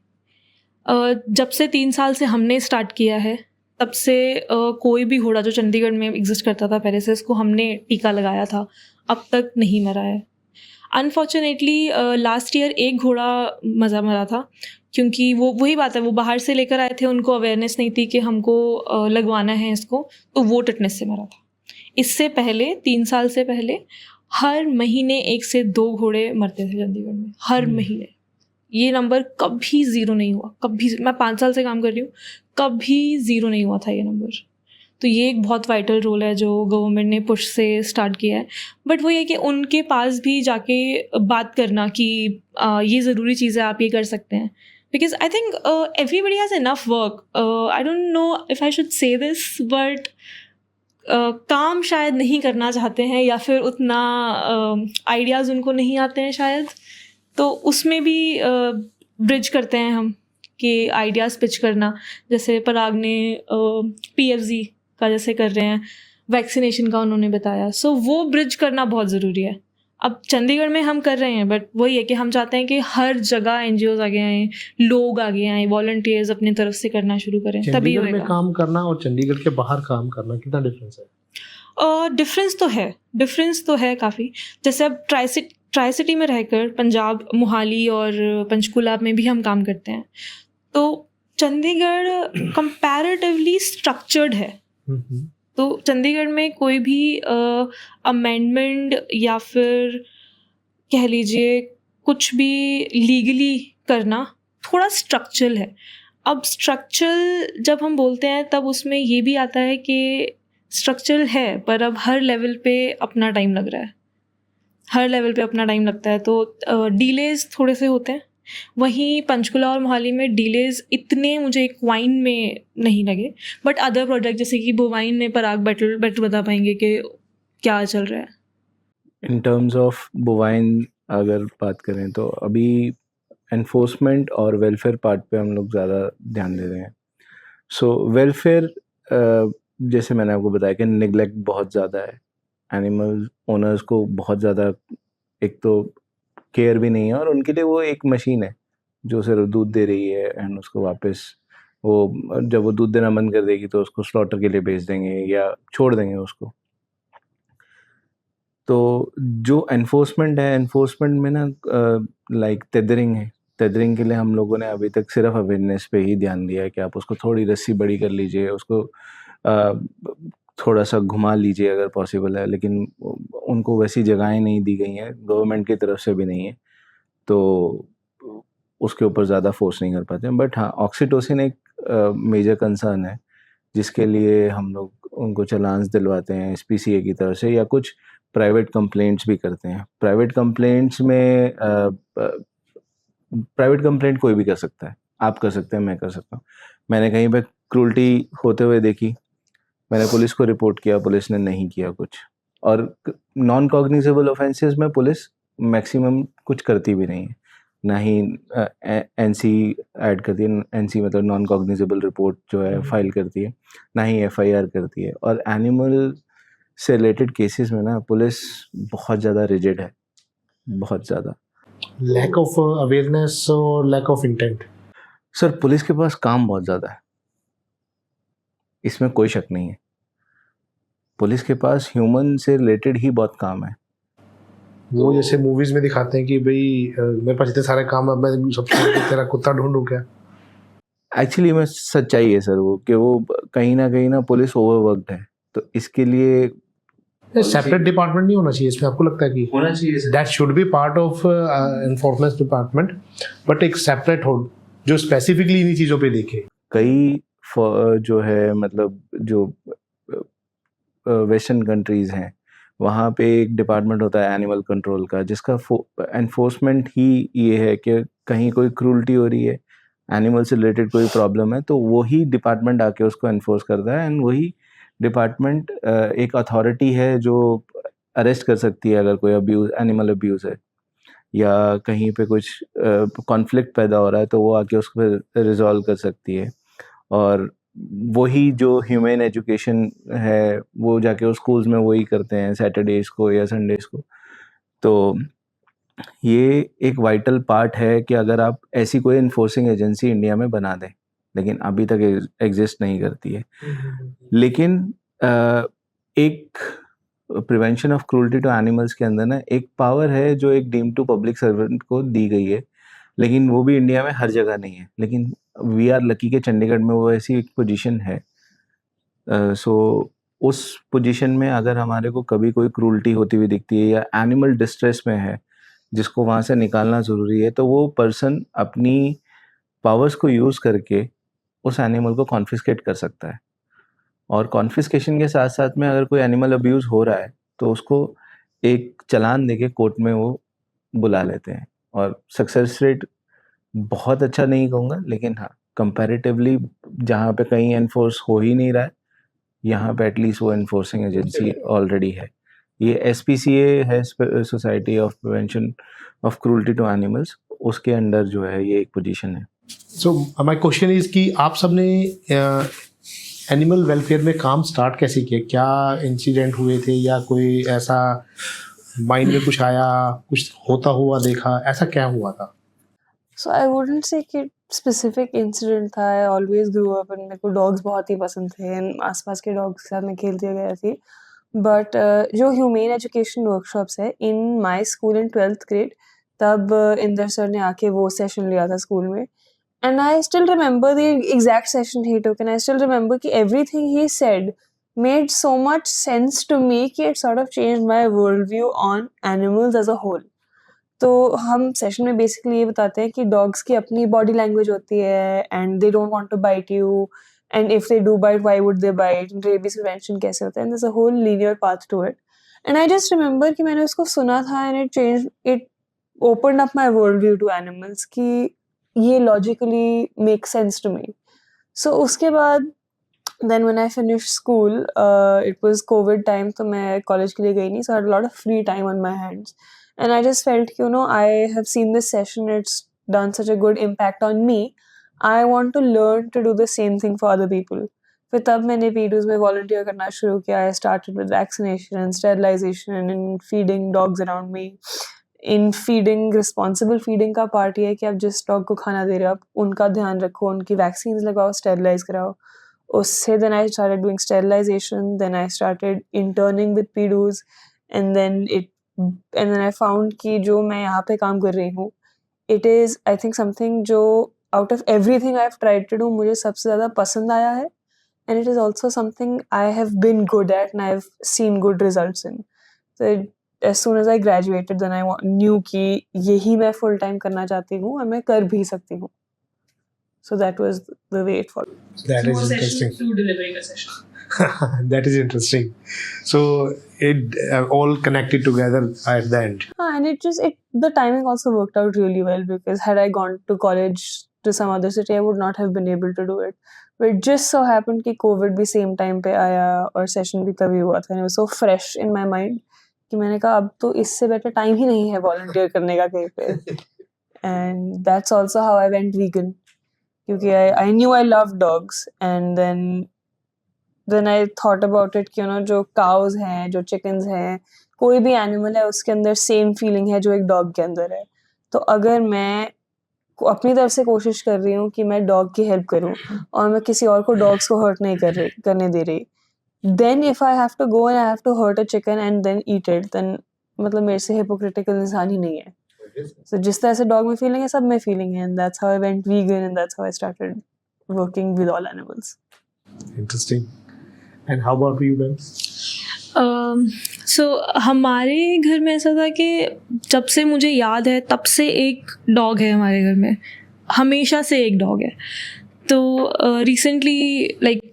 जब से 3 साल से हमने स्टार्ट किया है, तब से कोई भी घोड़ा जो चंडीगढ़ में एग्जिस्ट करता था पहले से, इसको हमने टीका लगाया था, अब तक नहीं मरा है। अनफॉर्चुनेटली लास्ट ईयर एक घोड़ा मरा था, क्योंकि वो वही बात है, वो बाहर से लेकर आए थे, उनको अवेयरनेस नहीं थी कि हमको लगवाना है इसको, तो वो टिटनेस से मरा था। इससे पहले 3 साल से पहले हर महीने 1 से 2 घोड़े मरते थे चंडीगढ़ में, हर महीने। ये नंबर कभी ज़ीरो नहीं हुआ, कभी। मैं 5 साल से काम कर रही हूँ, कभी ज़ीरो नहीं हुआ था ये नंबर। तो ये एक बहुत वाइटल रोल है जो गवर्नमेंट ने पुश से स्टार्ट किया है। बट वो ये कि उनके पास भी जाके बात करना कि ये ज़रूरी चीज़ है, आप ये कर सकते हैं। Because I think everybody has enough work. I don't know if I should say this, but काम शायद नहीं करना चाहते हैं, या फिर उतना आइडियाज़ उनको नहीं आते हैं शायद। तो उसमें भी ब्रिज करते हैं हम कि आइडियाज़ पिच करना, जैसे पराग ने PFZ का जैसे कर रहे हैं, वैक्सीनेशन का उन्होंने बताया। सो वो ब्रिज करना बहुत ज़रूरी है। अब चंडीगढ़ में हम कर रहे हैं, बट वही है कि हम चाहते हैं कि हर जगह NGOs आगे आएँ, लोग आगे आएँ, वॉलंटियर्स अपनी तरफ से करना शुरू करें, तभी चंडीगढ़ में होएगा। काम करना और चंडीगढ़ के बाहर काम करना कितना डिफरेंस है? डिफरेंस तो है काफ़ी। जैसे अब ट्राई सिटी में रहकर पंजाब, मोहाली और पंचकुला में भी हम काम करते हैं, तो चंडीगढ़ कंपैरेटिवली स्ट्रक्चर्ड है। तो चंडीगढ़ में कोई भी अमेंडमेंट या फिर कह लीजिए कुछ भी लीगली करना थोड़ा स्ट्रक्चरल है। अब स्ट्रक्चरल जब हम बोलते हैं तब उसमें ये भी आता है कि स्ट्रक्चरल है, पर अब हर लेवल पे अपना टाइम लग रहा है, हर लेवल पे अपना टाइम लगता है, तो डीलेज थोड़े से होते हैं। वहीं पंचकुला और मोहाली में डीलेज इतने मुझे क्वाइन में नहीं लगे, बट अदर प्रोजेक्ट जैसे कि बोवाइन में पराग बेटर बता पाएंगे कि क्या चल रहा है। इन टर्म्स ऑफ बोवाइन अगर बात करें तो अभी एनफोर्समेंट और वेलफेयर पार्ट पे हम लोग ज़्यादा ध्यान दे रहे हैं। सो वेलफेयर, जैसे मैंने आपको बताया कि निगलेक्ट बहुत ज़्यादा है, एनिमल ओनर्स को बहुत ज़्यादा एक तो केयर भी नहीं है, और उनके लिए वो एक मशीन है जो सिर्फ दूध दे रही है, एंड उसको वापस वो जब वो दूध देना बंद कर देगी तो उसको स्लॉटर के लिए भेज देंगे या छोड़ देंगे उसको। तो जो एनफोर्समेंट है, एनफोर्समेंट में ना लाइक टेदरिंग है। टेदरिंग के लिए हम लोगों ने अभी तक सिर्फ अवेयरनेस पे ही ध्यान दिया है कि आप उसको थोड़ी रस्सी बड़ी कर लीजिए, उसको थोड़ा सा घुमा लीजिए अगर पॉसिबल है, लेकिन उनको वैसी जगहें नहीं दी गई हैं, गवर्नमेंट की तरफ से भी नहीं है, तो उसके ऊपर ज़्यादा फोर्स नहीं कर पाते हैं। बट हाँ, ऑक्सीटोसिन एक मेजर कंसर्न है जिसके लिए हम लोग उनको चालान्स दिलवाते हैं SPCA की तरफ से, या कुछ प्राइवेट कंप्लेंट्स भी करते हैं। प्राइवेट कंप्लेंट्स में प्राइवेट कंप्लेंट कोई भी कर सकता है, आप कर सकते हैं, मैं कर सकता हूँ। मैंने कहीं पे क्रूल्टी होते हुए देखी, मैंने पुलिस को रिपोर्ट किया, पुलिस ने नहीं किया कुछ। और नॉन कॉग्निजेबल ऑफेंसेस में पुलिस मैक्सिमम कुछ करती भी नहीं है, ना ही NC ऐड करती है, NC मतलब नॉन कॉग्निजेबल रिपोर्ट जो है फाइल करती है, ना ही FIR करती है। और एनिमल से रिलेटेड केसेस में ना पुलिस बहुत ज़्यादा रिजिड है, बहुत ज़्यादा। लैक ऑफ अवेयरनेस और lack of intent. Sir, police के पास काम बहुत ज़्यादा है, इसमें कोई शक नहीं है। पुलिस के पास ह्यूमन से रिलेटेड ही बहुत काम है। वो जैसे मूवीज में दिखाते हैं कि भाई मेरे पास इतने सारे काम है, मैं सबसे तेरा कुत्ता ढूंढूं क्या? एक्चुअली में सच्चाई है सर वो, कि वो कहीं ना पुलिस ओवरवर्क्ड है, तो इसके लिए सेपरेट डिपार्टमेंट नहीं होना चाहिए इसमें, आपको लगता है कि होना चाहिए that should be part of enforcement department, but एक सेपरेट हो जो स्पेसिफिकली इन्हीं चीज़ों पे देखे। कई जो है मतलब जो वेस्टर्न कंट्रीज हैं वहाँ पे एक डिपार्टमेंट होता है एनिमल कंट्रोल का, जिसका एनफोर्समेंट ही ये है कि कहीं कोई क्रूल्टी हो रही है, एनिमल से रिलेटेड कोई प्रॉब्लम है तो वही डिपार्टमेंट आके उसको एनफोर्स करता है, एंड वही डिपार्टमेंट एक अथॉरिटी है जो अरेस्ट कर सकती है अगर कोई अब्यूज़, एनिमल अब्यूज़ है या कहीं पे कुछ कॉन्फ्लिक्ट पैदा हो रहा है तो वो आके उसको रिजॉल्व कर सकती है। और वही जो ह्यूमन एजुकेशन है वो जाके उस स्कूल्स में वही करते हैं सैटरडेज को या संडेज को। तो ये एक वाइटल पार्ट है कि अगर आप ऐसी कोई इन्फोर्सिंग एजेंसी इंडिया में बना दें, लेकिन अभी तक एग्जिस्ट नहीं करती है। लेकिन एक prevention of cruelty to animals के अंदर ना एक पावर है जो एक डीम टू पब्लिक सर्वेंट को दी गई है, लेकिन वो भी इंडिया में हर जगह नहीं है। लेकिन वी आर लकी के चंडीगढ़ में वो ऐसी एक पोजीशन है। सो उस पोजीशन में अगर हमारे को कभी कोई क्रूल्टी होती हुई दिखती है या एनिमल डिस्ट्रेस में है जिसको वहाँ से निकालना ज़रूरी है, तो वो पर्सन अपनी पावर्स को यूज़ करके उस एनिमल को कॉन्फिस्केट कर सकता है। और कॉन्फिस्केशन के साथ साथ में अगर कोई एनिमल अब्यूज़ हो रहा है तो उसको एक चालान देके कोर्ट में वो बुला लेते हैं। और सक्सेस रेट बहुत अच्छा नहीं कहूँगा, लेकिन हाँ कंपैरेटिवली जहाँ पे कहीं एनफोर्स हो ही नहीं रहा है, यहाँ पे एटलीस्ट वो एनफोर्सिंग एजेंसी ऑलरेडी है। ये SPCA है, society of prevention of cruelty to animals, उसके अंडर जो है ये एक पोजीशन है। सो माय क्वेश्चन इज कि आप सबने एनिमल वेलफेयर में काम स्टार्ट कैसे किया? क्या इंसिडेंट हुए थे या कोई ऐसा माइंड में कुछ आया, कुछ होता हुआ देखा, ऐसा क्या हुआ था? So I wouldn't say कि specific incident था. I always grew up and मेरे को dogs बहुत ही पसंद थे and आसपास के dogs के साथ मैं खेलती गया थी. But जो humane education workshops है in my school in 12th grade, तब इंदर सर ने आके वो सेशन लिया था स्कूल में. And I still remember the exact session he took, and I still remember कि everything he said made so much sense to me कि it sort of changed my worldview on animals as a whole. तो हम session में basically ये बताते हैं कि dogs की अपनी बॉडी लैंग्वेज होती है and they don't want to bite you, and if they do bite why would they bite, rabies prevention कैसे होता है, and there is a whole linear path to it. And I just remember कि मैंने उसको सुना था and it opened up my world view to animals कि ये logically make sense to me. So उसके बाद then when I finished school, it was COVID time, तो मैं कॉलेज के लिए गई नहीं, so I had a lot of free time on my hands. And I just felt, I have seen this session, it's done such a good impact on me. I want to learn to do the same thing for other people. फिर तब मैंने PEDUs में volunteer करना शुरू किया. I started with vaccination and sterilization and feeding dogs around me. In feeding, responsible feeding का part ये है कि आप जिस dog को खाना दे रहे हो आप उनका ध्यान रखो, उनकी vaccines लगाओ, sterilize कराओ. उससे then I started doing sterilization, then I started interning with PEDUs, and then I found कि जो मैं यहाँ पे काम कर रही हूँ, it is I think something जो out of everything I've tried to do मुझे सबसे ज़्यादा पसंद आया है, and it is also something I have been good at and I've seen good results in. So as soon as I graduated, then I knew कि यही मैं full time करना चाहती हूँ और मैं कर भी सकती हूँ. So that was the way it followed. That is interesting. To delivering a session. That is interesting. So it all connected together at the end. And the timing also worked out really well, because had I gone to college to some other city, I would not have been able to do it. But it just so happened कि COVID भी same time पे आया और session भी तभी हुआ था. And it was so fresh in my mind कि मैंने कहा अब तो इससे better time ही नहीं है volunteer करने का कहीं पे. And that's also how I went vegan. क्योंकि I knew I loved dogs, and then I thought about it कि जो cows हैं, जो chickens हैं, कोई भी animal है उसके अंदर same feeling है जो एक dog के अंदर है. तो अगर मैं अपनी तरफ से कोशिश कर रही हूँ कि मैं dog की help करूँ और मैं किसी और को dogs को hurt नहीं करने दे रही, then if I have to go and I have to hurt a chicken and then eat it, then मतलब मेरे से hypocritical इंसान ही नहीं है. So जिस तरह से dog में feeling है सब में feeling है, and that's how I went vegan and that's how I started working with all animals. Interesting. And how about you, Ben? So हमारे घर में ऐसा था कि जब से मुझे याद है तब से एक डॉग है हमारे घर में, हमेशा से एक डॉग है. तो recently like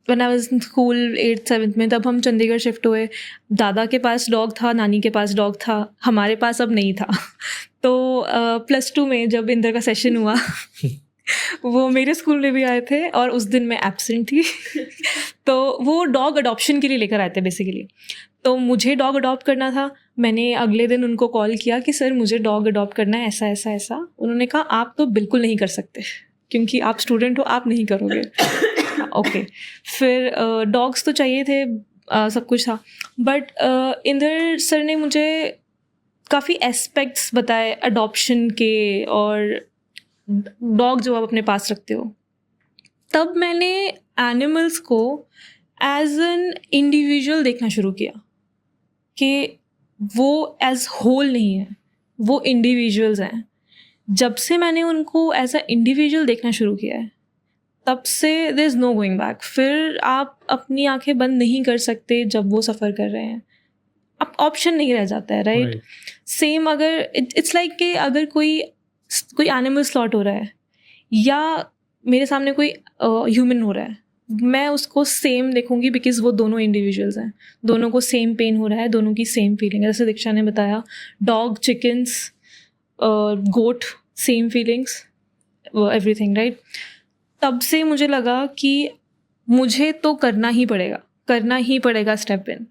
when I was in school 8th 7th में, तब हम चंडीगढ़ शिफ्ट हुए. दादा के पास डॉग था, नानी के पास डॉग था, हमारे पास अब नहीं था. तो +2 में जब इंदर का सेशन हुआ वो मेरे स्कूल में भी आए थे और उस दिन मैं एब्सेंट थी तो वो डॉग अडॉप्शन के लिए लेकर आए थे बेसिकली। तो मुझे डॉग अडॉप्ट करना था। मैंने अगले दिन उनको कॉल किया कि सर मुझे डॉग अडॉप्ट करना है, ऐसा ऐसा ऐसा। उन्होंने कहा आप तो बिल्कुल नहीं कर सकते क्योंकि आप स्टूडेंट हो, आप नहीं करोगे। ओके, फिर डॉग्स तो चाहिए थे, सब कुछ था, बट इंदर सर ने मुझे काफ़ी एस्पेक्ट्स बताए अडॉप्शन के और डॉग जो आप अपने पास रखते हो। तब मैंने एनिमल्स को एज एन इंडिविजुअल देखना शुरू किया कि वो एज होल नहीं है, वो इंडिविजुअल्स हैं। जब से मैंने उनको एज अ इंडिविजुअल देखना शुरू किया है तब से there is no going back. फिर आप अपनी आंखें बंद नहीं कर सकते जब वो सफ़र कर रहे हैं, अब ऑप्शन नहीं रह जाता है, राइट? सेम अगर इट्स लाइक कि अगर कोई एनिमल स्लॉट हो रहा है या मेरे सामने कोई ह्यूमन हो रहा है, मैं उसको सेम देखूंगी बिकॉज वो दोनों इंडिविजुअल्स हैं, दोनों को सेम पेन हो रहा है, दोनों की सेम फीलिंग है। जैसे दीक्षा ने बताया, डॉग, चिकन्स, गोट, सेम फीलिंग्स, एवरीथिंग, राइट? तब से मुझे लगा कि मुझे तो करना ही पड़ेगा स्टेप इन।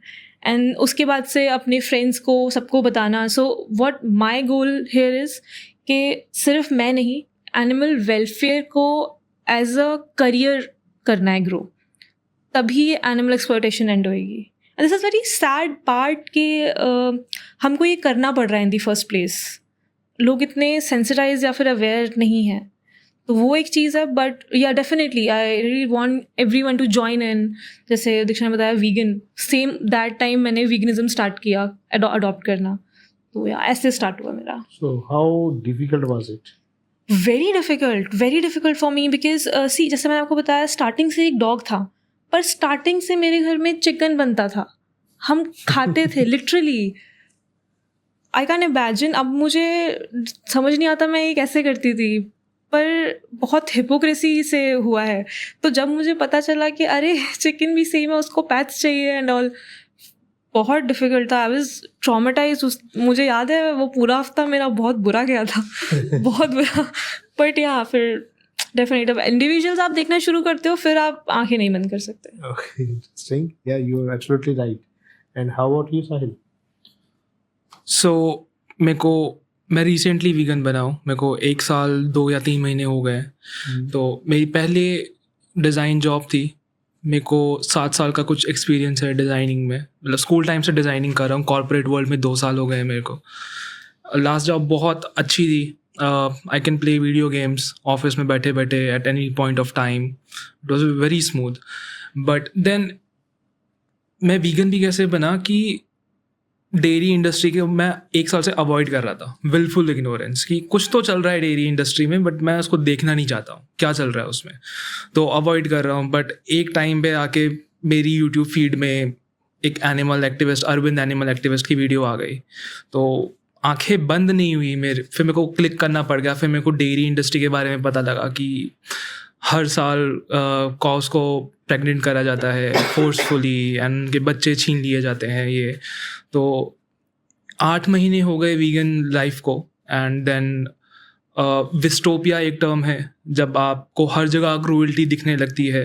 एंड उसके बाद से अपने फ्रेंड्स को, सबको बताना। So what my goal here is कि सिर्फ मैं नहीं, एनिमल वेलफेयर को एज अ करियर करना है ग्रो, तभी एनिमल एक्सप्लॉयटेशन एंड होएगी। And this is very sad part कि हमको ये करना पड़ रहा है इन दी फर्स्ट प्लेस। लोग इतने सेंसिटाइज या फिर अवेयर नहीं हैं, तो वो एक चीज़ है। But yeah definitely I really want everyone to join in. जैसे दीक्षा ने बताया वीगन, सेम दैट टाइम मैंने वीगनिज्म स्टार्ट किया, अडॉप्ट करना, तो या ऐसे स्टार्ट हुआ मेरा। So how difficult was it? Very difficult for me because see, जैसे मैंने आपको बताया, स्टार्टिंग से एक डॉग था, पर स्टार्टिंग से मेरे घर में चिकन बनता था, हम खाते थे लिटरली। आई कैन इमेजिन, अब मुझे समझ नहीं आता मैं ये कैसे करती थी, पर बहुत हिपोक्रेसी से हुआ है। तो जब मुझे पता चला कि अरे चिकन भी सेम है, उसको पैट्स चाहिए एंड ऑल, बहुत डिफ़िकल्ट था। I was traumatised. मुझे याद है वो पूरा हफ्ता मेरा बहुत बुरा गया था बहुत बुरा। बट या फिर डेफिनेटली इंडिविजुअल्स आप देखना शुरू करते हो, फिर आप आंखें नहीं बंद कर सकते। Okay, interesting. Yeah, you are absolutely right. And how about you, Sahil? सो मैं रिसेंटली वीगन बना हूँ। मेरे को 1 साल 2 या 3 महीने हो गए। तो मेरी पहले डिज़ाइन जॉब थी। मेरे को 7 साल का कुछ एक्सपीरियंस है डिज़ाइनिंग में, मतलब स्कूल टाइम से डिज़ाइनिंग कर रहा हूँ। कॉर्पोरेट वर्ल्ड में 2 साल हो गए मेरे को। लास्ट जॉब बहुत अच्छी थी। I can play video games office में बैठे बैठे at any point of time. It was very smooth. But then मैं वीगन भी कैसे बना कि डेयरी इंडस्ट्री के मैं 1 साल से अवॉइड कर रहा था, विलफुल इग्नोरेंस, कि कुछ तो चल रहा है डेयरी इंडस्ट्री में बट मैं उसको देखना नहीं चाहता हूँ क्या चल रहा है उसमें, तो अवॉइड कर रहा हूँ। बट एक टाइम पे आके मेरी यूट्यूब फीड में एक animal activist, Arvind animal activist की वीडियो आ गई, तो आंखें बंद नहीं हुई मेरे। फिर मेरे को क्लिक करना पड़ गया। फिर मेरे को डेयरी इंडस्ट्री के बारे में पता लगा कि हर साल कॉज को प्रेग्नेंट करा जाता है फोर्सफुली एंड उनके बच्चे छीन लिए जाते हैं। ये तो 8 महीने हो गए वीगन लाइफ को। एंड देन विस्टोपिया एक टर्म है, जब आपको हर जगह क्रूएल्टी दिखने लगती है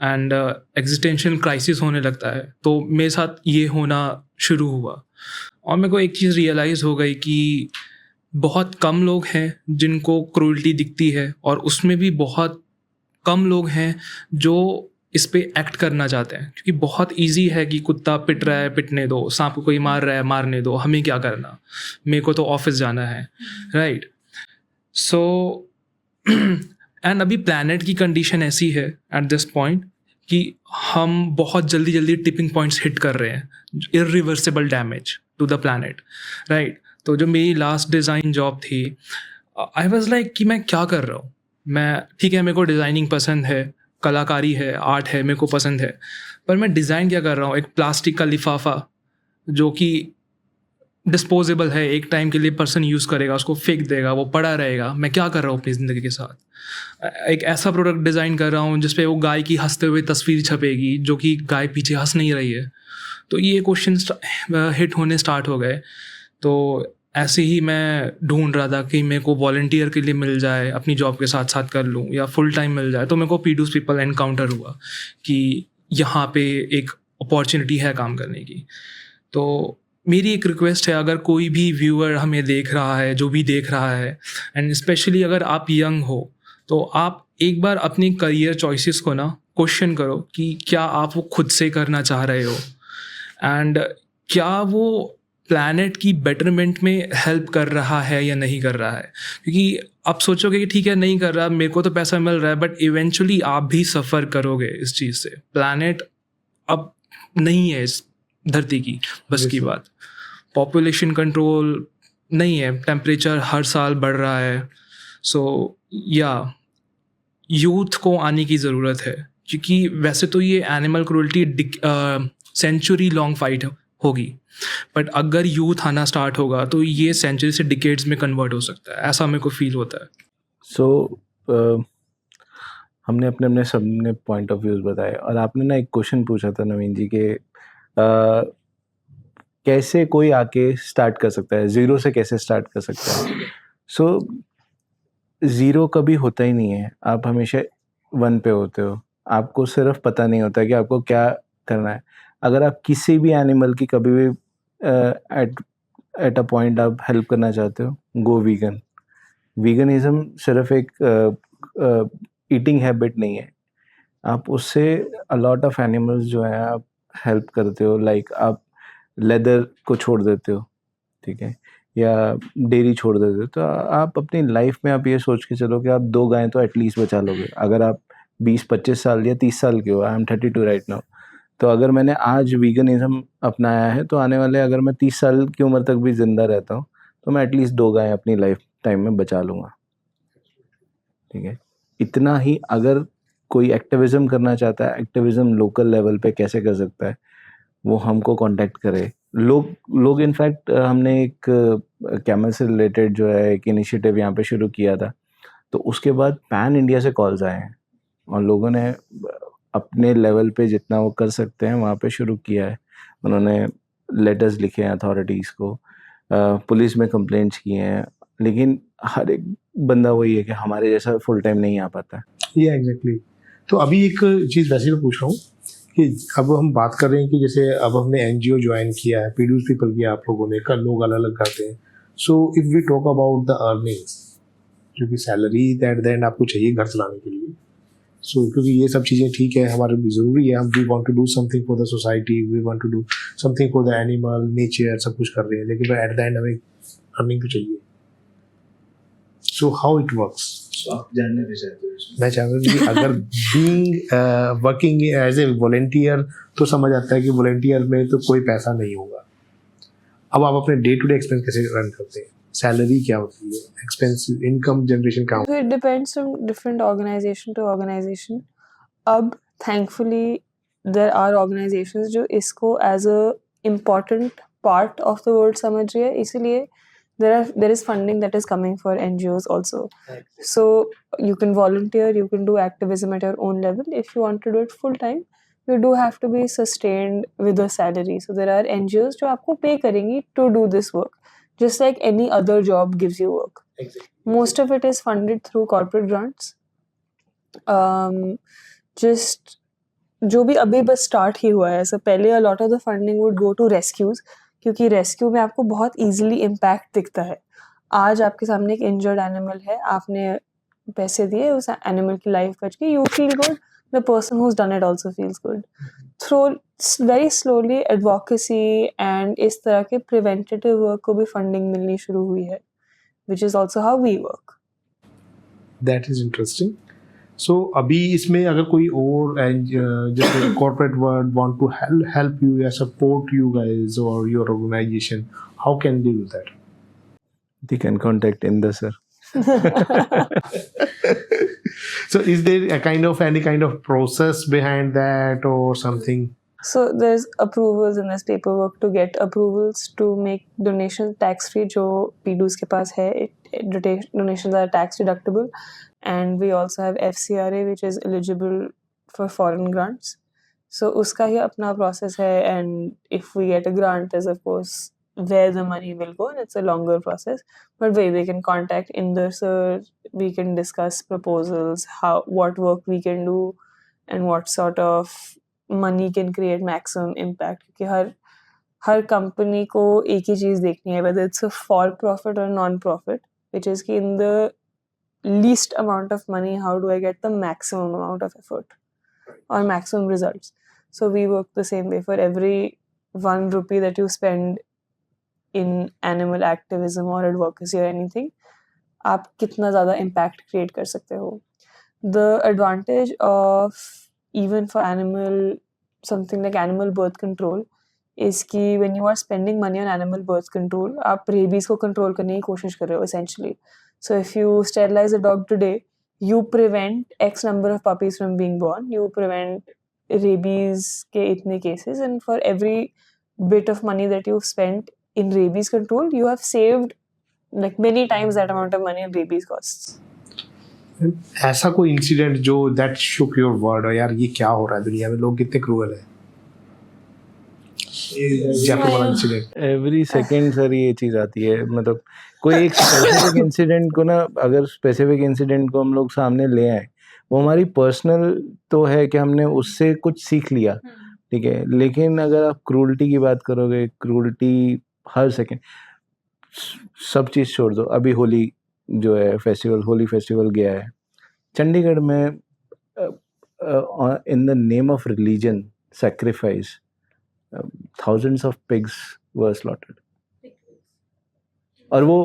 एंड एग्जिस्टेंशियल क्राइसिस होने लगता है। तो मेरे साथ ये होना शुरू हुआ और मेरे को एक चीज़ रियलाइज़ हो गई कि बहुत कम लोग हैं जिनको क्रूएल्टी दिखती है, और उसमें भी बहुत कम लोग हैं जो इस पे एक्ट करना चाहते हैं। क्योंकि बहुत इजी है कि कुत्ता पिट रहा है, पिटने दो, सांप को कोई मार रहा है, मारने दो, हमें क्या करना, मेरे को तो ऑफिस जाना है, राइट? सो एंड अभी प्लैनेट की कंडीशन ऐसी है एट दिस पॉइंट कि हम बहुत जल्दी जल्दी टिपिंग पॉइंट्स हिट कर रहे हैं, irreversible damage to the planet, right? तो जो मेरी लास्ट डिज़ाइन जॉब थी, आई वाज लाइक कि मैं क्या कर रहा हूँ। मैं ठीक है, मेरे को डिज़ाइनिंग पसंद है, कलाकारी है, आर्ट है, मेरे को पसंद है, पर मैं डिज़ाइन क्या कर रहा हूँ? एक प्लास्टिक का लिफाफा जो कि डिस्पोजेबल है, एक टाइम के लिए पर्सन यूज़ करेगा, उसको फेंक देगा, वो पड़ा रहेगा। मैं क्या कर रहा हूँ अपनी ज़िंदगी के साथ? एक ऐसा प्रोडक्ट डिज़ाइन कर रहा हूँ जिस पे वो गाय की हंसते हुए तस्वीर छपेगी, जो कि गाय पीछे हंस नहीं रही है। तो ये क्वेश्चन हिट होने स्टार्ट हो गए। तो ऐसे ही मैं ढूंढ रहा था कि मेरे को वॉलंटियर के लिए मिल जाए, अपनी जॉब के साथ साथ कर लूँ, या फुल टाइम मिल जाए, तो मेरे को पीडूस पीपल एनकाउंटर हुआ कि यहाँ पे एक अपॉर्चुनिटी है काम करने की। तो मेरी एक रिक्वेस्ट है, अगर कोई भी व्यूअर हमें देख रहा है, जो भी देख रहा है, एंड स्पेशली अगर आप यंग हो, तो आप एक बार अपनी करियर चॉइसेस को ना क्वेश्चन करो कि क्या आप वो खुद से करना चाह रहे हो, एंड क्या वो प्लैनेट की बेटरमेंट में हेल्प कर रहा है या नहीं कर रहा है। क्योंकि आप सोचोगे कि ठीक है नहीं कर रहा, मेरे को तो पैसा मिल रहा है, बट इवेंचुअली आप भी सफ़र करोगे इस चीज़ से। प्लैनेट अब नहीं है इस धरती की बस की बात, पॉपुलेशन कंट्रोल नहीं है, टेम्परेचर हर साल बढ़ रहा है। सो या यूथ को आने की ज़रूरत है, क्योंकि वैसे तो ये animal cruelty century long fight होगी, बट अगर यूथ आना स्टार्ट होगा तो ये सेंचुरी से डिकेड्स में कन्वर्ट हो सकता है, ऐसा मेरे को फील होता है। सो हमने अपने अपने सबने पॉइंट ऑफ व्यूज़ बताए, और आपने ना एक क्वेश्चन पूछा था नवीन जी के कैसे कोई आके स्टार्ट कर सकता है, ज़ीरो से कैसे स्टार्ट कर सकता है। सो ज़ीरो कभी होता ही नहीं है, आप हमेशा 1 पे होते हो। आपको सिर्फ पता नहीं होता कि आपको क्या करना है। अगर आप किसी भी एनिमल की कभी भी एट अ पॉइंट आप हेल्प करना चाहते हो, गो वीगन। वीगनिज़्म सिर्फ एक ईटिंग हैबिट नहीं है, आप उससे अ लॉट ऑफ एनिमल्स जो हैं आप हेल्प करते हो। लाइक आप लेदर को छोड़ देते हो, ठीक है, या डेयरी छोड़ देते हो, तो आप अपनी लाइफ में आप ये सोच के चलो कि आप 2 गायें तो एटलीस्ट बचा लोगे। अगर आप 20-25 साल या 30 साल के हो, आई एम 32 राइट नाउ, तो अगर मैंने आज वीगनिज़्म अपनाया है, तो आने वाले अगर मैं 30 साल की उम्र तक भी ज़िंदा रहता हूँ, तो मैं एटलीस्ट 2 गायें अपनी लाइफ टाइम में बचा लूँगा, ठीक है। इतना ही अगर कोई एक्टिविज़्म करना चाहता है, एक्टिविज़्म लोकल लेवल पे कैसे कर सकता है, वो हमको कांटेक्ट करे। लोग इनफैक्ट हमने एक कैमल से रिलेटेड जो है एक इनिशिएटिव यहाँ पे शुरू किया था, तो उसके बाद पैन इंडिया से कॉल्स आए हैं, और लोगों ने अपने लेवल पे जितना वो कर सकते हैं वहाँ पे शुरू किया है। उन्होंने लेटर्स लिखे हैं अथॉरिटीज़ को, पुलिस में कंप्लेंट्स किए हैं, लेकिन हर एक बंदा वही है कि हमारे जैसा फुल टाइम नहीं आ पाता है। ये एग्जैक्टली। तो अभी एक चीज़ वैसे मैं पूछ रहा हूँ कि अब हम बात कर रहे हैं कि जैसे अब हमने एनजीओ ज्वाइन किया है, पीडूस पीपल किया आप लोगों ने, कल लोग अलग अलग करते हैं। So if we talk about the earnings, क्योंकि सैलरी एट द एंड आपको चाहिए घर चलाने के लिए। सो क्योंकि ये सब चीज़ें ठीक है, हमारे भी ज़रूरी है, हम we want to do something for the society, we want to do something for the animal, nature, सब कुछ कर रहे हैं, लेकिन एट द एंड हमें अर्निंग तो चाहिए। So how it works? आप जानना भी चाहते हो इसमें? मैं चाहता हूँ कि अगर being working as a volunteer, तो समझ आता है कि वॉलेंटियर में तो कोई पैसा नहीं होगा। अब आप अपने डे टू डे एक्सपेंस कैसे रन करते हैं? सैलरी क्या होती है, एक्सपेंस, इनकम जनरेशन क्या होती So it depends from different organization to organization. अब thankfully there are organizations जो इसको as a important part of the world समझ रही है, इसीलिए there is funding that is coming for NGOs also. So you can volunteer, you can do activism at your own level. If you want to do it full time, you do have to be sustained with a salary. So there are NGOs जो आपको pay करेंगी to do this work, just like any other job gives you work. Most of it is funded through corporate grants. Just जो भी अभी बस start ही हुआ है, ऐसा पहले a lot of the funding would go to rescues, क्योंकि rescue में आपको बहुत इजीली इम्पैक्ट दिखता है। आज आपके सामने एक इंजर्ड एनिमल है, आपने पैसे दिए, उस एनिमल की लाइफ बच गई, you feel good, the person who's done it also feels good. Through very slowly advocacy and इस तरह के प्रिवेंटेटिव वर्क को भी फंडिंग मिलनी शुरू हुई है, which is also how we work. That is interesting. So अभी इसमें अगर कोई और जैसे corporate world want to help you या सपोर्ट यू गाइस और your organization, how can they do that? They can contact Inder sir. So is there any kind of process behind that or something? So there's approvals in this paperwork to get approvals to make donations tax free जो PDUs के पास है, donations are tax deductible, and we also have FCRA which is eligible for foreign grants. So उसका ही अपना process है, and if we get a grant there's of course where the money will go, and it's a longer process. But we can contact Inder sir, we can discuss proposals, what work we can do and what sort of money can create maximum impact. क्योंकि हर company को एक ही चीज़ देखनी है, whether it's a for profit or non profit, which is कि in the least amount of money, how do I get the maximum amount of effort or maximum results? So we work the same way. For every 1 rupee that you spend in animal activism or advocacy or anything, आप कितना ज़्यादा impact create कर सकते हो. The advantage of even for something like animal birth control is कि when you are spending money on animal birth control, आप rabies को control करने की कोशिश कर रहे हो essentially. So if you sterilize a dog today, you prevent X number of puppies from being born, you prevent rabies के इतने cases, and for every bit of money that you've spent in rabies control, you have saved like many times that amount of money in rabies costs. ऐसा कोई incident जो that Shuk your world, और यार ये क्या हो रहा है दुनिया में, लोग कितने क्रूअल हैं? जयपुर वाला इंसिडेंट एवरी सेकंड सर ये चीज़ आती है. मतलब कोई एक स्पेसिफिक इंसिडेंट को ना, अगर स्पेसिफिक इंसिडेंट को हम लोग सामने ले आए, वो हमारी पर्सनल तो है कि हमने उससे कुछ सीख लिया, ठीक है, लेकिन अगर आप क्रूल्टी की बात करोगे, क्रूल्टी हर सेकंड, सब चीज़ छोड़ दो. अभी होली जो है फेस्टिवल, होली फेस्टिवल गया है चंडीगढ़ में, in the name of religion sacrifice, thousands of pigs were slaughtered. और वो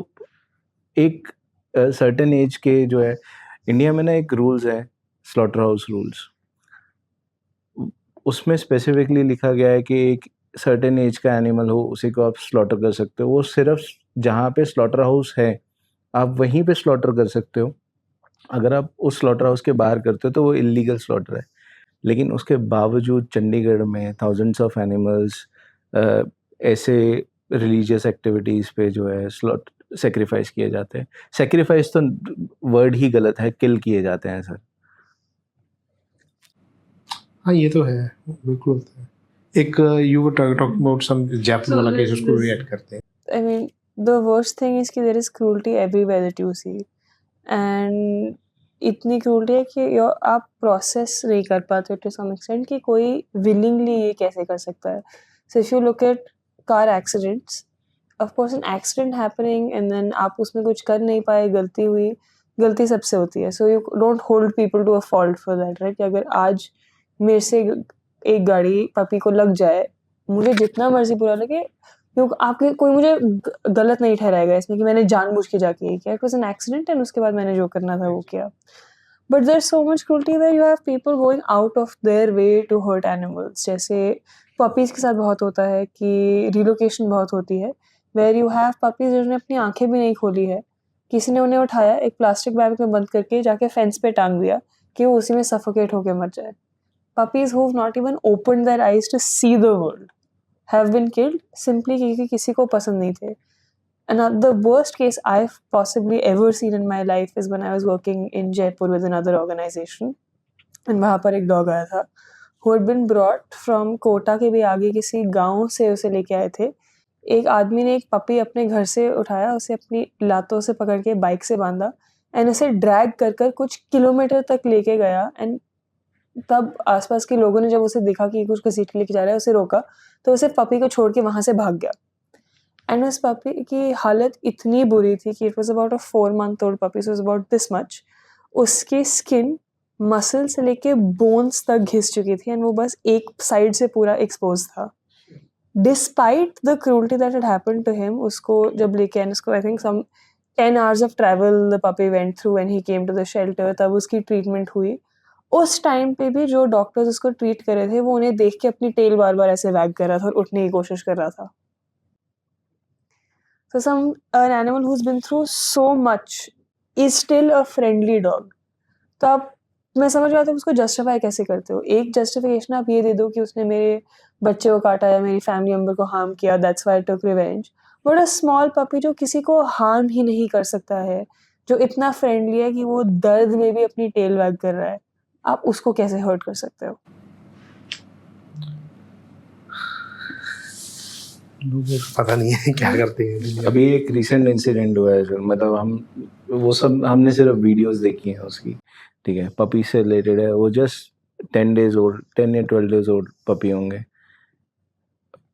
एक सर्टेन एज के जो है, इंडिया में ना एक रूल्स है स्लॉटर हाउस रूल्स, उसमें स्पेसिफिकली लिखा गया है कि एक सर्टेन एज का एनिमल हो उसी को आप स्लॉटर कर सकते हो. वो सिर्फ जहाँ पे स्लॉटर हाउस है आप वहीं पे स्लॉटर कर सकते हो. अगर आप उस स्लॉटर हाउस के बाहर करते हो तो वो इलीगल स्लॉटर है. लेकिन उसके बावजूद चंडीगढ़ में थाउजेंड्स ऑफ एनिमल्स ऐसे रिलीजियस एक्टिविटीज़ पे जो है सेक्रीफाइस किए जाते हैं. सेक्रीफाइस तो वर्ड ही गलत है, किल किए जाते हैं सर. हाँ ये तो है, बिल्कुल होता है. एक you were talking about some Jaipur वाला केस, उसको रिएक्ट करते हैं. I mean, the worst thing is कि there is cruelty everywhere that you see, and इतनी cruelty है कि आप process नहीं कर पाते to some extent कि कोई willingly ये कैसे कर सकता है. So if you look at car accidents, of course an accident happening and then आप उसमें कुछ कर नहीं पाए, गलती हुई, गलती सबसे होती है. So you don't hold people to a fault for that, right? कि अगर आज मेरे से एक गाड़ी पपी को लग जाए, मुझे जितना मर्जी बुरा लगे, क्योंकि आपके कोई मुझे गलत नहीं ठहराएगा इसमें कि मैंने जानबूझ के जाके ये किया. It was an accident and उसके बाद मैंने जो करना था वो किया. But there is so much cruelty where you have people going out of their way to hurt animals. जैसे पपीज़ के साथ बहुत होता है कि रिलोकेशन बहुत होती है, वेयर यू हैव पपीज़ जिन्होंने अपनी आंखें भी नहीं खोली है, किसी ने उन्हें उठाया एक प्लास्टिक बैग में बंद करके जाके फेंस पे टांग दिया कि वो उसी में सफोकेट होकर मर जाए. Puppies who've not even opened their eyes to see the world have been killed simply क्योंकि किसी को पसंद नहीं थे. And the worst case I've possibly ever seen in my life is when I was working in Jaipur with another organization, and वहाँ पर एक dog आया था who had been brought from Kota के भी आगे किसी गांव से उसे लेके आए थे. एक आदमी ने एक पपी अपने घर से उठाया, उसे अपनी लातों से पकड़ के बाइक से बांधा एंड उसे ड्रैग कर कर कुछ किलोमीटर तक लेके गया. एंड तब आसपास के लोगों ने जब उसे देखा कि कुछ घसीट के लेके जा रहा है, उसे रोका, तो उसे पपी को छोड़ के वहाँ से भाग गया. एंड उस पपी की हालत इतनी बुरी थी कि it was about a 4-month old puppy, so it was about this much. उसकी स्किन मसल से लेके बोन्स तक घिस चुकी थी एंड वो बस एक साइड से पूरा एक्सपोज था. Despite the cruelty that had happened to him, उसको जब लेके आए, उसको I think some 10 hours of travel the puppy went through and he came to the shelter. तब उसकी ट्रीटमेंट हुई. उस टाइम पे भी जो डॉक्टर्स उसको ट्रीट कर रहे थे वो उन्हें देख के अपनी टेल बार बार ऐसे वैग कर रहा था और उठने की कोशिश कर रहा था. So an animal who's been through so much is still a friendly dog. तो आप, मैं समझ रहा था उसको जस्टिफाई कैसे करते हो. एक जस्टिफिकेशन आप ये दे दो कि उसने मेरे बच्चे को काटा या मेरी फैमिली मेम्बर को हार्म किया, that's why I took revenge. But a small puppy जो किसी को हार्म ही नहीं कर सकता है, जो इतना फ्रेंडली है कि वो दर्द में भी अपनी टेल वैग कर रहा है, आप उसको कैसे हर्ट कर सकते हो? लोगों को पता नहीं है क्या करते हैं। अभी एक रिसेंट इंसिडेंट हुआ है सर, मतलब हमने सिर्फ वीडियोस देखी हैं उसकी, ठीक है, पपी से रिलेटेड है। वो जस्ट 10 डेज ओल्ड, 10 या 12 डेज ओल्ड पपी होंगे।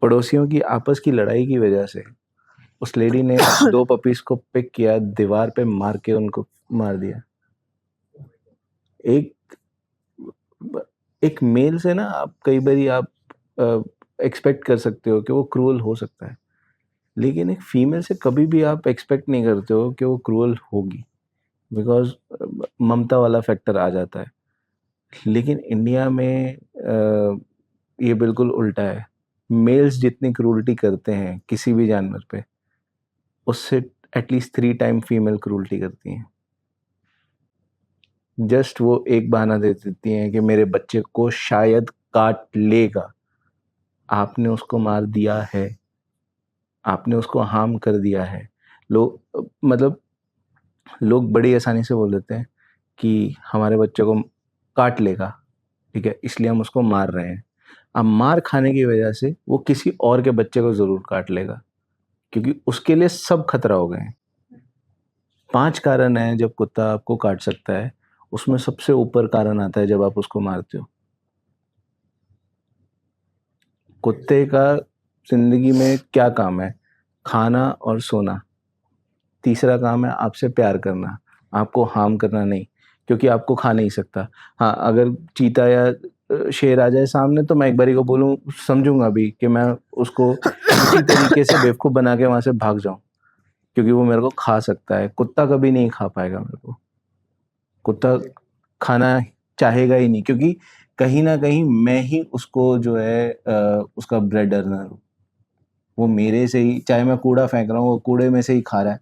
पड़ोसियों की आपस की लड़ाई की वजह से उस लेडी ने 2 पपीज को पिक किया, दीवार पे मार के उनको मार दिया। एक मेल से ना आप कई बारी आप एक्सपेक्ट कर सकते हो कि वो क्रूअल हो सकता है, लेकिन एक फीमेल से कभी भी आप एक्सपेक्ट नहीं करते हो कि वो क्रूअल होगी, बिकॉज ममता वाला फैक्टर आ जाता है। लेकिन इंडिया में ये बिल्कुल उल्टा है। मेल्स जितनी क्रूरटी करते हैं किसी भी जानवर पे, उससे एटलीस्ट 3 टाइम फीमेल क्रूरटी करती हैं। जस्ट वो एक बहाना दे देती हैं कि मेरे बच्चे को शायद काट लेगा। आपने उसको मार दिया है, आपने उसको हार्म कर दिया है। लोग बड़ी आसानी से बोल देते हैं कि हमारे बच्चे को काट लेगा, ठीक है, इसलिए हम उसको मार रहे हैं। अब मार खाने की वजह से वो किसी और के बच्चे को ज़रूर काट लेगा, क्योंकि उसके लिए सब खतरा हो गए हैं। 5 कारण हैं जब कुत्ता आपको काट सकता है, उसमें सबसे ऊपर कारण आता है जब आप उसको मारते हो। कुत्ते का जिंदगी में क्या काम है? खाना और सोना। तीसरा काम है आपसे प्यार करना, आपको हार्म करना नहीं, क्योंकि आपको खा नहीं सकता। हाँ, अगर चीता या शेर आ जाए सामने तो मैं एक बारी को बोलूँ, समझूंगा भी कि मैं उसको किसी तरीके से बेवकूफ़ बना के वहाँ से भाग जाऊँ, क्योंकि वो मेरे को खा सकता है। कुत्ता कभी नहीं खा पाएगा मेरे को। कुत्ता खाना चाहेगा ही नहीं, क्योंकि कहीं ना कहीं मैं ही उसको जो है उसका ब्रेड अर्नर हूँ। वो मेरे से ही, चाहे मैं कूड़ा फेंक रहा हूँ, वो कूड़े में से ही खा रहा है,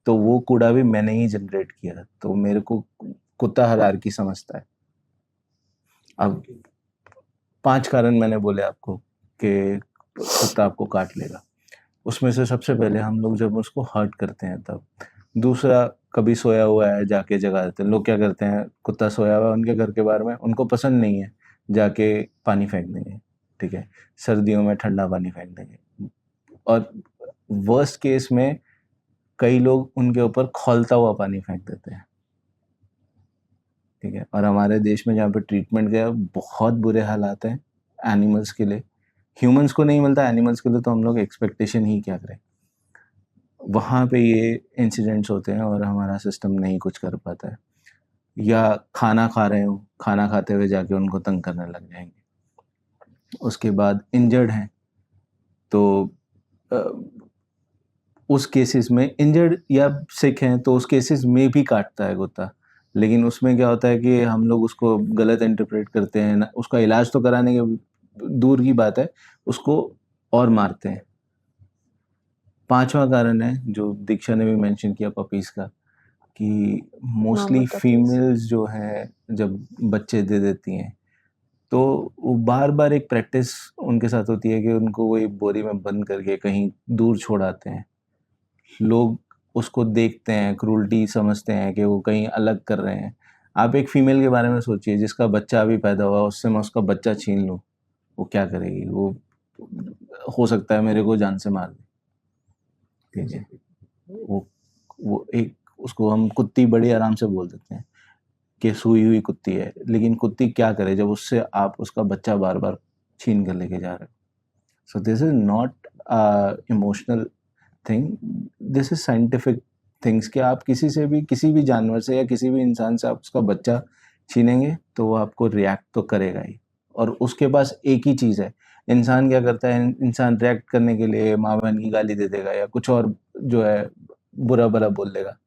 तो वो कूड़ा भी मैंने ही जनरेट किया। तो मेरे को कुत्ता हायरार्की समझता है। अब 5 कारण मैंने बोले आपको कि कुत्ता आपको काट लेगा। उसमें से सबसे पहले हम लोग जब उसको हर्ट करते हैं तब। दूसरा, कभी सोया हुआ है जाके जगा देते हैं। लोग क्या करते हैं, कुत्ता सोया हुआ है उनके घर के बाहर में, उनको पसंद नहीं है, जाके पानी फेंक देंगे, ठीक है, सर्दियों में ठंडा पानी फेंक देंगे। और वर्स्ट केस में कई लोग उनके ऊपर खौलता हुआ पानी फेंक देते हैं, ठीक है। और हमारे देश में जहाँ पे ट्रीटमेंट का बहुत बुरे हालात हैं एनिमल्स के लिए। ह्यूमंस को नहीं मिलता, एनिमल्स के लिए तो हम लोग एक्सपेक्टेशन ही क्या करें। वहाँ पे ये इंसिडेंट्स होते हैं और हमारा सिस्टम नहीं कुछ कर पाता है। या खाना खा रहे हो, खाना खाते हुए जाके उनको तंग करने लग जाएंगे। उसके बाद इंजर्ड हैं तो उस केसेस में, इंजर्ड या सिक हैं तो उस केसेस में भी काटता है कुत्ता। लेकिन उसमें क्या होता है कि हम लोग उसको गलत इंटरप्रेट करते हैं ना, उसका इलाज तो कराने के दूर की बात है, उसको और मारते हैं। 5वां कारण है जो दीक्षा ने भी मेंशन किया पपीज का, कि मोस्टली मामा puppies। फीमेल्स जो है जब बच्चे दे देती हैं तो वो बार बार एक प्रैक्टिस उनके साथ होती है कि उनको वही बोरी में बंद करके कहीं दूर छोड़ाते हैं। लोग उसको देखते हैं, क्रूरटी समझते हैं कि वो कहीं अलग कर रहे हैं। आप एक फीमेल के बारे में सोचिए जिसका बच्चा अभी पैदा हुआ, उससे मैं उसका बच्चा छीन लूँ, वो क्या करेगी? वो हो सकता है मेरे को जान से मार दे, ठीक है। वो एक, उसको हम कुत्ती बड़ी आराम से बोल देते हैं कि सोई हुई कुत्ती है, लेकिन कुत्ती क्या करे जब उससे आप उसका बच्चा बार बार छीन कर लेके जा रहे हो। So this is not emotional thing, this is scientific things. कि आप किसी से भी, किसी भी जानवर से या किसी भी इंसान से आप उसका बच्चा छीनेंगे तो वो आपको रिएक्ट तो करेगा ही। और उसके पास एक ही चीज़ है, इंसान क्या करता है, इंसान रिएक्ट करने के लिए माँ बहन की गाली दे देगा या कुछ और जो है बुरा भला बोल देगा,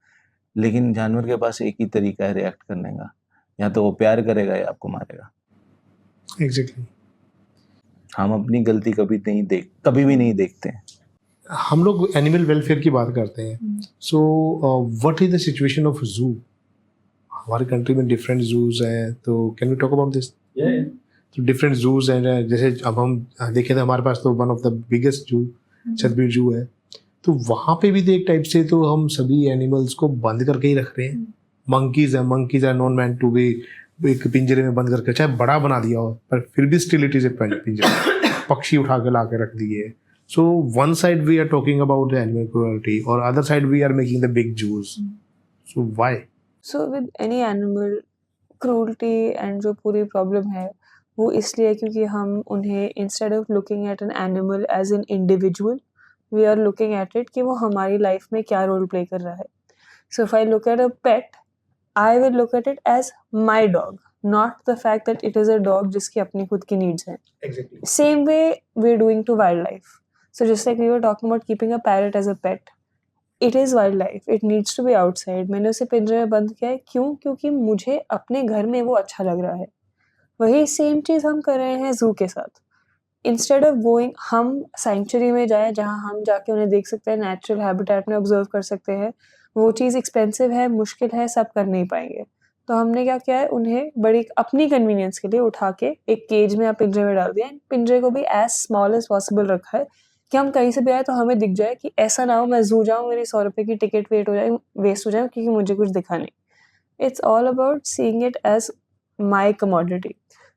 लेकिन जानवर के पास एक ही तरीका है रिएक्ट करने का, या तो वो प्यार करेगा या आपको मारेगा। एग्जैक्टली। हम अपनी गलती कभी भी नहीं देखते हैं। हम लोग एनिमल वेलफेयर की बात करते हैं, so what is the situation of zoo? हमारे कंट्री में डिफरेंट जूज हैं, तो can we talk about this? तो डिफरेंट जूज हैं, जैसे अब हम देखें तो हमारे पास तो वन ऑफ द बिगेस्ट जू सतबीर जू है, तो वहाँ पे भी एक टाइप से तो हम सभी एनिमल्स को बंद करके ही रख रहे हैं। Monkeys are not meant to be एक पिंजरे में बंद करके, चाहे बड़ा बना दिया हो, पर फिर भी स्टिल इट इज ए पिंजरा। पक्षी उठा के ला के रख दिए, So one side we are talking about the animal cruelty, or other side we are making the big zoos. So why? So with any animal cruelty and जो पूरी problem है वो इसलिए क्योंकि हम उन्हें instead of looking at an animal as an individual we are looking at it कि वो हमारी लाइफ में क्या रोल प्ले कर रहा है. So if I look at a pet I will look at it as my dog, not the fact that it is a dog जिसकी अपनी खुद की नीड्स हैं. Exactly. Same way we're doing to wildlife. So just like we were talking about keeping a parrot as a pet, it is wildlife. It needs to be outside. मैंने उसे पिंजरे में बंद किया है क्यों? क्योंकि मुझे अपने घर में वो अच्छा लग रहा है. वही सेम चीज़ हम कर रहे हैं जू के साथ. इंस्टेड ऑफ गोइंग हम सेंचुरी में जाएं जहाँ हम जाके उन्हें देख सकते हैं, नेचुरल हैबिटेट में ऑब्जर्व कर सकते हैं. वो चीज़ एक्सपेंसिव है, मुश्किल है, सब कर नहीं पाएंगे. तो हमने क्या किया है, उन्हें बड़ी अपनी कन्वीनियंस के लिए उठा के एक केज में या पिंजरे में डाल दिया. पिंजरे को भी एज स्मॉल एज पॉसिबल रखा है कि हम कहीं से भी आए तो हमें दिख जाए, कि ऐसा ना हो मैं जू जाऊँ मेरी 100 रुपये की टिकट वेस्ट हो जाए क्योंकि मुझे कुछ दिखा नहीं. It's all about seeing it as my commodity.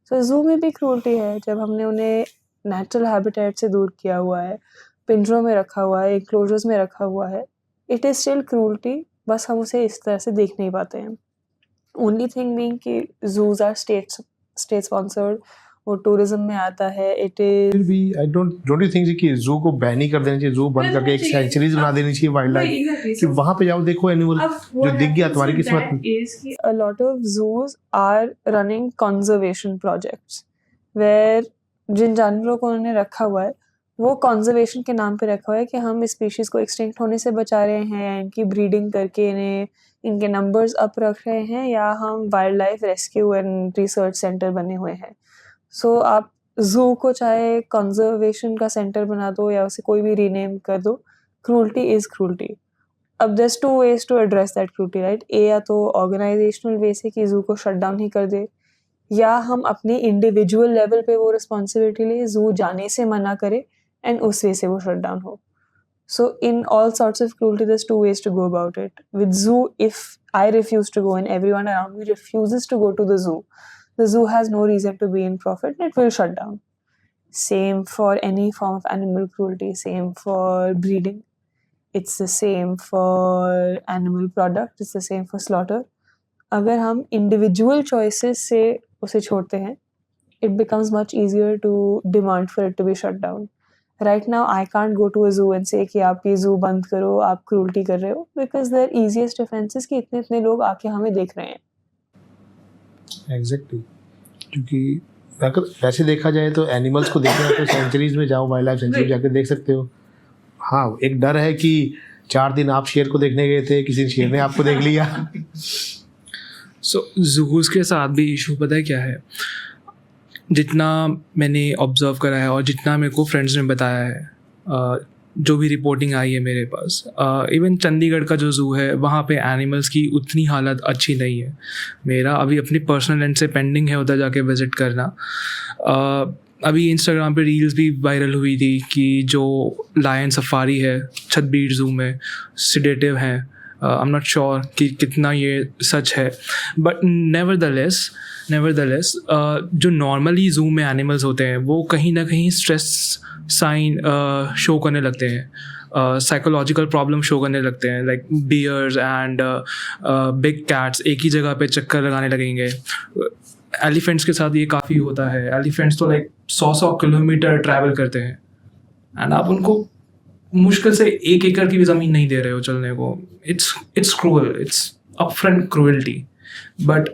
So zoo में भी क्रूल्टी है जब हमने उन्हें नेचुरल हैबिटेट से दूर किया हुआ है, पिंजरों में रखा हुआ है, इंक्लोजर्स में रखा हुआ है. इट इज़ स्टिल क्रूल्टी, बस हम उसे इस तरह से देख नहीं पाते हैं. ओनली थिंग बीइंग कि zoos are state sponsored, वो टूरिज्म में आता है. इट इज फिर भी I don't you think कि जू को बैन ही कर देना चाहिए, जू बंद करके एक सेंचुरीज बना देनी चाहिए वाइल्ड लाइफ, कि वहां पे जाओ देखो एनिमल जो दिख गया तुम्हारी किस्मत में. a lot of zoos are running conservation projects where जिन जानवरों को उन्होंने रखा हुआ है वो कंजर्वेशन के नाम पे रखा हुआ है कि हम इस स्पीशीज को एक्सटिंक्ट होने से बचा रहे हैं, इनकी ब्रीडिंग करके इन्हें इनके नंबर्स अप रख रहे हैं, या हम wild life rescue and research centre बने हुए हैं. सो आप जू को चाहे कंजर्वेशन का सेंटर बना दो या उसे कोई भी रीनेम कर दो, क्रूल्टी इज क्रूल्टी. अब there's two ways to address that cruelty, right? ए या तो ऑर्गेनाइजेशनल वे से कि जू को शट डाउन ही कर दे, या हम अपने इंडिविजुअल लेवल पे वो रिस्पॉन्सिबिलिटी ले, जू जाने से मना करे एंड उस वे से वो शट डाउन हो. So in all sorts of cruelty, there's two ways to go about it. With zoo, if I refuse to go and everyone around me refuses to go to the zoo has no reason to be in profit and it will shut down. Same for any form of animal cruelty, same for breeding. It's the same for animal product, it's the same for slaughter. अगर हम individual choices से उसे छोड़ते हैं, it becomes much easier to demand for it to be shut down. Right now, I can't go to a zoo and say कि आप ये zoo बंद करो, आप cruelty कर रहे हो, because their easiest defense is कि इतने लोग आके हमें देख रहे हैं. एग्जैक्टली. क्योंकि अगर वैसे देखा जाए तो एनिमल्स को देखना तो सेंचुरीज में जाओ, वाइल्ड लाइफ सेंचुरी जाके देख सकते हो. हाँ, एक डर है कि 4 दिन आप शेर को देखने गए थे, किसी शेर ने आपको देख लिया. सो जूस के साथ भी इशू पता है क्या है, जितना मैंने ऑब्ज़र्व करा है और जितना मेरे को फ्रेंड्स ने बताया है, जो भी रिपोर्टिंग आई है मेरे पास, इवन चंडीगढ़ का जो ज़ू है वहाँ पे एनिमल्स की उतनी हालत अच्छी नहीं है. मेरा अभी अपनी पर्सनल एंड से पेंडिंग है उधर जाके विज़िट करना. अभी इंस्टाग्राम पे रील्स भी वायरल हुई थी कि जो लायन सफारी है छतबीर ज़ू में सिडेटिव हैं. आई एम नॉट श्योर कि कितना ये सच है, बट नेवरदलेस जो नॉर्मली जू में एनिमल्स होते हैं वो कहीं ना कहीं स्ट्रेस साइन शो करने लगते हैं, साइकोलॉजिकल प्रॉब्लम शो करने लगते हैं. Like bears and big cats एक ही जगह पे चक्कर लगाने लगेंगे. एलिफेंट्स के साथ ये काफ़ी होता है. एलिफेंट्स तो लाइक 100 किलोमीटर ट्रैवल करते हैं एंड आप उनको मुश्किल से 1 एकड़ की भी ज़मीन नहीं दे रहे हो चलने को. It's cruel, it's upfront cruelty. But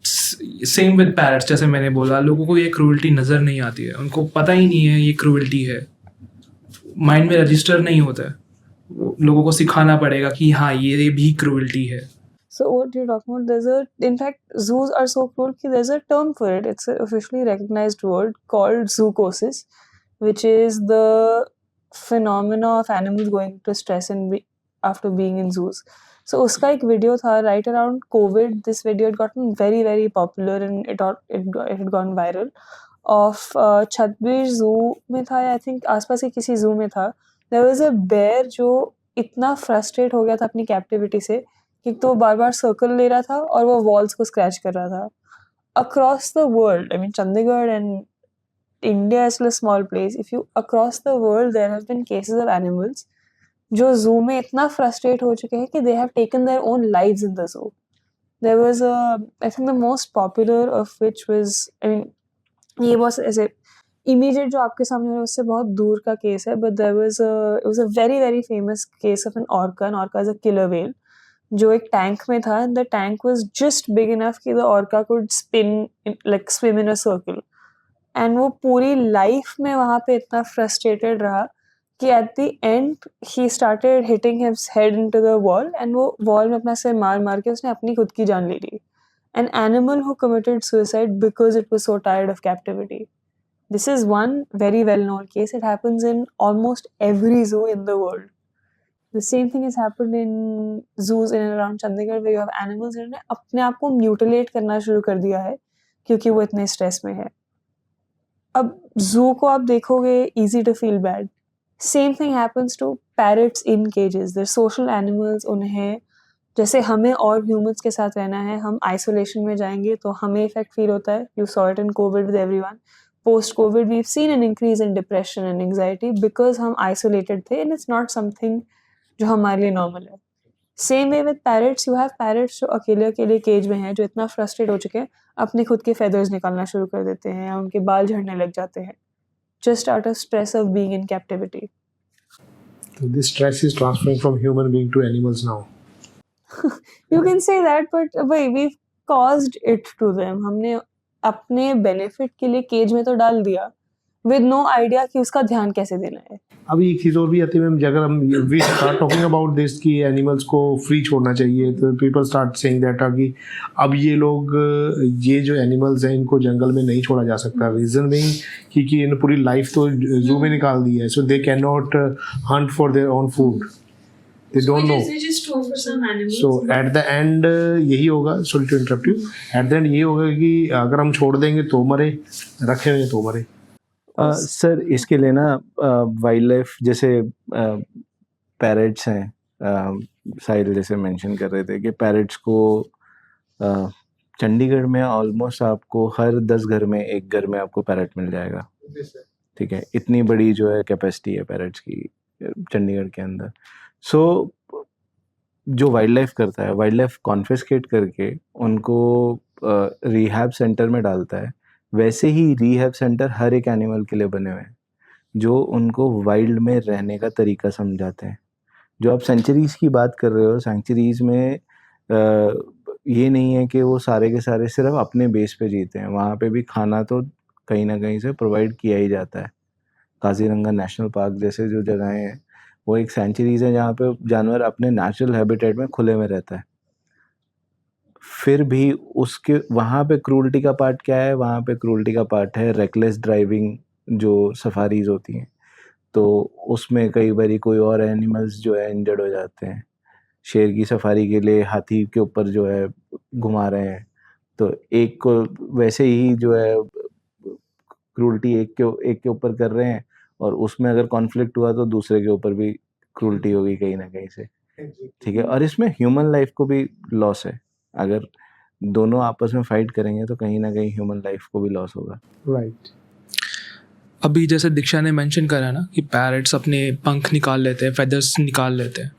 same with parrots, जैसे मैंने बोला, लोगों को ये क्रूअल्टी नज़र नहीं आती है, उनको पता ही नहीं है ये क्रूअल्टी है, माइंड में रजिस्टर नहीं होता है. लोगों को सिखाना पड़ेगा कि हाँ ये भी क्रूअल्टी है. So what you're talking about, in fact, zoos are so cruel that there's a term for it. It's an officially recognized word called zoocosis, which is the phenomena of animals going to stress after being in zoos. So उसका एक video था right around COVID. This video had gotten very very popular and it had gone viral. Of Chhatbir zoo में था, I think आसपास के किसी zoo में था. There was a bear जो इतना frustrate हो गया था अपनी captivity से कि तो बार बार सर्कल ले रहा था और वो वॉल्स को स्क्रैच कर रहा था. Across the world, I mean Chandigarh and India is still a small place. If you across the world, there have been cases of animals जो zoo में इतना frustrate हो चुके हैं कि they have taken their own lives in the zoo. There was I think the most popular of which was, I mean, ये बहुत ऐसे immediate जो आपके सामने हो रहा है उससे बहुत दूर का केस है, but it was a very very famous case of an orca. An orca is a killer whale जो एक टैंक में था. The tank was just big enough कि the orca could swim in a circle. And वो पूरी life में वहाँ पे इतना frustrated रहा कि at the end he started hitting his head into the wall, and वो wall में अपना सिर मार के उसने अपनी खुद की जान ले ली. An animal who committed suicide because it was so tired of captivity. This is one very well known case. It happens in almost every zoo in the world. The same thing has happened in zoos in and around Chandigarh where you have animals जिन्होंने अपने आप को mutilate करना शुरू कर दिया है क्योंकि वो इतने stress में है. अब zoo को आप देखोगे, easy to feel bad. Same thing happens to parrots in cages. They're social animals. उन्हें जैसे हमें और humans के साथ रहना है, हम isolation में जाएंगे तो हमें effect feel होता है. You saw it in COVID with everyone. Post-COVID, we've seen an increase in depression and anxiety because हम isolated थे, and it's not something जो हमारे लिए normal है. Same way with parrots, you have parrots जो अकेले केज में हैं, जो इतना frustrated हो चुके हैं, अपने खुद के feathers निकालना शुरू कर देते हैं या उनके बाल झड़ने लग जाते हैं, just out of stress of being in captivity. So this stress is transferring from human being to animals now. You can say that, but we've caused it to them. हमने अपने benefit के लिए केज में तो डाल दिया, with no idea कि उसका ध्यान कैसे देना है. अभी एक चीज़ और भी आती है मैम, अगर हम we start talking about this कि एनिमल्स को फ्री छोड़ना चाहिए, तो पीपल स्टार्ट सेइंग दैट कि अब ये जो एनिमल्स हैं इनको जंगल में नहीं छोड़ा जा सकता. रीज़न बीइंग क्योंकि इन्हें पूरी लाइफ तो जू में निकाल दी है, so they can not hunt for their own food, they don't know. So at the end यही होगा, sorry to interrupt you, at the end ये होगा कि अगर हम छोड़ देंगे तो मरे, रखे हुए तो मरे. सर इसके लिए ना वाइल्ड लाइफ जैसे पैरेट्स हैं, साहिल जैसे मेंशन कर रहे थे कि पैरेट्स को चंडीगढ़ में ऑलमोस्ट आपको हर 10 घर में एक घर में आपको पैरेट मिल जाएगा. ठीक है, इतनी बड़ी जो है कैपेसिटी है पैरेट्स की चंडीगढ़ के अंदर. सो जो वाइल्ड लाइफ करता है, वाइल्ड लाइफ कॉन्फिस्केट करके उनको रिहैब सेंटर में डालता है. वैसे ही रिहैब सेंटर हर एक एनिमल के लिए बने हुए हैं जो उनको वाइल्ड में रहने का तरीका समझाते हैं. जो आप सेंचुरीज़ की बात कर रहे हो, सेंचुरीज़ में ये नहीं है कि वो सारे के सारे सिर्फ अपने बेस पे जीते हैं. वहाँ पे भी खाना तो कहीं ना कहीं से प्रोवाइड किया ही जाता है. काजीरंगा नेशनल पार्क जैसे जो जगहें हैं वो एक सेंचुरीज़ है जहाँ पे जानवर अपने नेचुरल हैबिटेट में खुले में रहता है. फिर भी उसके वहाँ पे क्रूल्टी का पार्ट क्या है? वहाँ पे क्रूल्टी का पार्ट है रेकलेस ड्राइविंग जो सफारीज होती हैं, तो उसमें कई बारी कोई और एनिमल्स जो है इंजर्ड हो जाते हैं. शेर की सफारी के लिए हाथी के ऊपर जो है घुमा रहे हैं, तो एक को वैसे ही जो है क्रूल्टी एक के ऊपर कर रहे हैं, और उसमें अगर कॉन्फ्लिक्ट हुआ तो दूसरे के ऊपर भी क्रूल्टी होगी कहीं ना कहीं से. ठीक है, और इसमें ह्यूमन लाइफ को भी लॉस है. अगर दोनों आपस में फाइट करेंगे तो कहीं ना कहीं ह्यूमन लाइफ को भी लॉस होगा. राइट. अभी जैसे दीक्षा ने मेंशन करा ना कि पैरट्स अपने पंख निकाल लेते हैं, फेदर्स निकाल लेते हैं.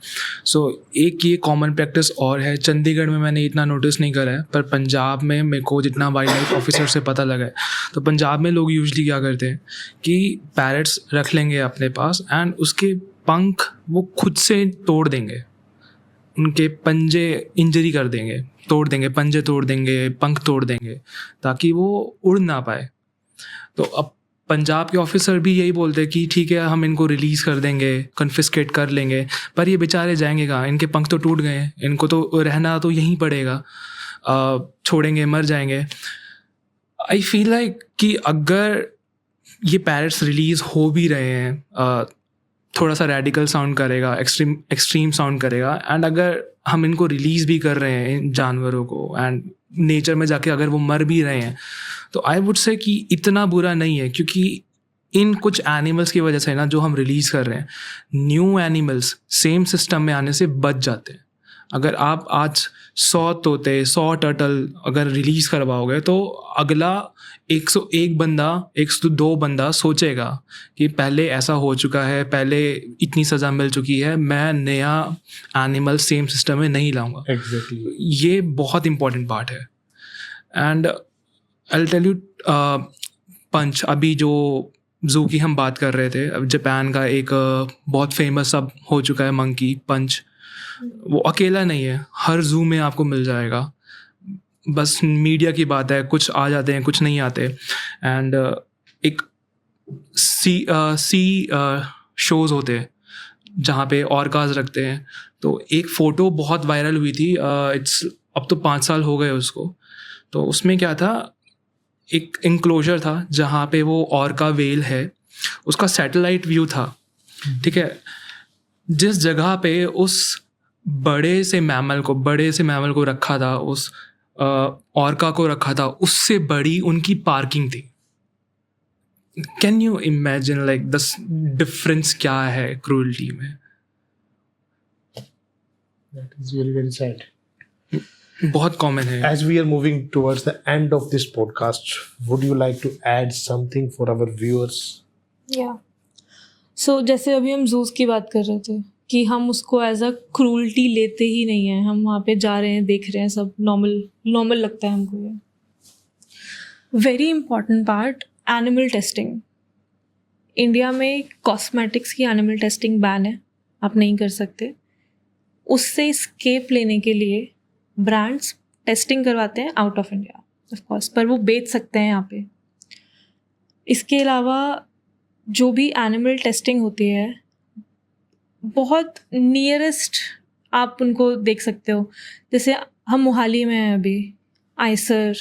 सो एक ये कॉमन प्रैक्टिस और है. चंडीगढ़ में मैंने इतना नोटिस नहीं करा है, पर पंजाब में मेरे को जितना वाइल्ड लाइफ ऑफिसर से पता लगा है, तो पंजाब में लोग यूजली क्या करते हैं कि पैरट्स रख लेंगे अपने पास एंड उसके पंख वो खुद से तोड़ देंगे, उनके पंजे इंजरी कर देंगे, तोड़ देंगे, पंजे तोड़ देंगे, पंख तोड़ देंगे ताकि वो उड़ ना पाए. तो अब पंजाब के ऑफिसर भी यही बोलते हैं कि ठीक है हम इनको रिलीज़ कर देंगे, कन्फिस्केट कर लेंगे, पर ये बेचारे जाएंगे कहाँ? इनके पंख तो टूट गए हैं, इनको तो रहना तो यहीं पड़ेगा, छोड़ेंगे मर जाएंगे. आई फील लाइक कि अगर ये पैरट्स रिलीज़ हो भी रहे हैं, थोड़ा सा रेडिकल साउंड करेगा, एक्सट्रीम साउंड करेगा, एंड अगर हम इनको रिलीज़ भी कर रहे हैं इन जानवरों को एंड नेचर में जाके अगर वो मर भी रहे हैं, तो आई वुड से कि इतना बुरा नहीं है, क्योंकि इन कुछ एनिमल्स की वजह से ना जो हम रिलीज़ कर रहे हैं, न्यू एनिमल्स सेम सिस्टम में आने से बच जाते हैं. अगर आप आज 100 तोते 100 टर्टल अगर रिलीज़ करवाओगे तो अगला 101 बंदा 102 बंदा सोचेगा कि पहले ऐसा हो चुका है, पहले इतनी सज़ा मिल चुकी है, मैं नया एनिमल सेम सिस्टम में नहीं लाऊंगा। एग्जैक्टली। ये बहुत इंपॉर्टेंट पार्ट है। एंड आई टेल यू, पंच, अभी जो ज़ू की हम बात कर रहे थे, अब जापान का एक बहुत फेमस अब हो चुका है मंकी पंच, वो अकेला नहीं है, हर ज़ू में आपको मिल जाएगा। बस मीडिया की बात है, कुछ आ जाते हैं कुछ नहीं आते। एंड एक सी शोज़ होते हैं जहाँ पे ऑर्काज रखते हैं। तो एक फ़ोटो बहुत वायरल हुई थी, इट्स अब तो 5 साल हो गए उसको। तो उसमें क्या था, एक इंक्लोजर था जहाँ पे वो ऑर्का वेल है, उसका सैटेलाइट व्यू था, ठीक है। जिस जगह पे उस बड़े से मैमल को रखा था, उस ऑर्का को रखा था, उससे बड़ी उनकी पार्किंग थी। Can you imagine like the difference क्या है क्रूरल्टी में? That is very very sad. बहुत कॉमन है। As we are moving towards the end of this podcast, would you like to add something for our viewers? या सो जैसे अभी हम juice की बात कर रहे थे कि हम उसको एज अ क्रूल्टी लेते ही नहीं हैं, हम वहाँ पे जा रहे हैं, देख रहे हैं, सब नॉर्मल लगता है हमको। ये very important part, animal testing. India में कॉस्मेटिक्स की एनिमल टेस्टिंग बैन है, आप नहीं कर सकते। उससे स्केप लेने के लिए ब्रांड्स टेस्टिंग करवाते हैं out of India of course, पर वो बेच सकते हैं यहाँ पे। इसके अलावा जो भी एनिमल टेस्टिंग होती है, बहुत नियरेस्ट आप उनको देख सकते हो। जैसे हम मोहाली में हैं अभी, आइसर,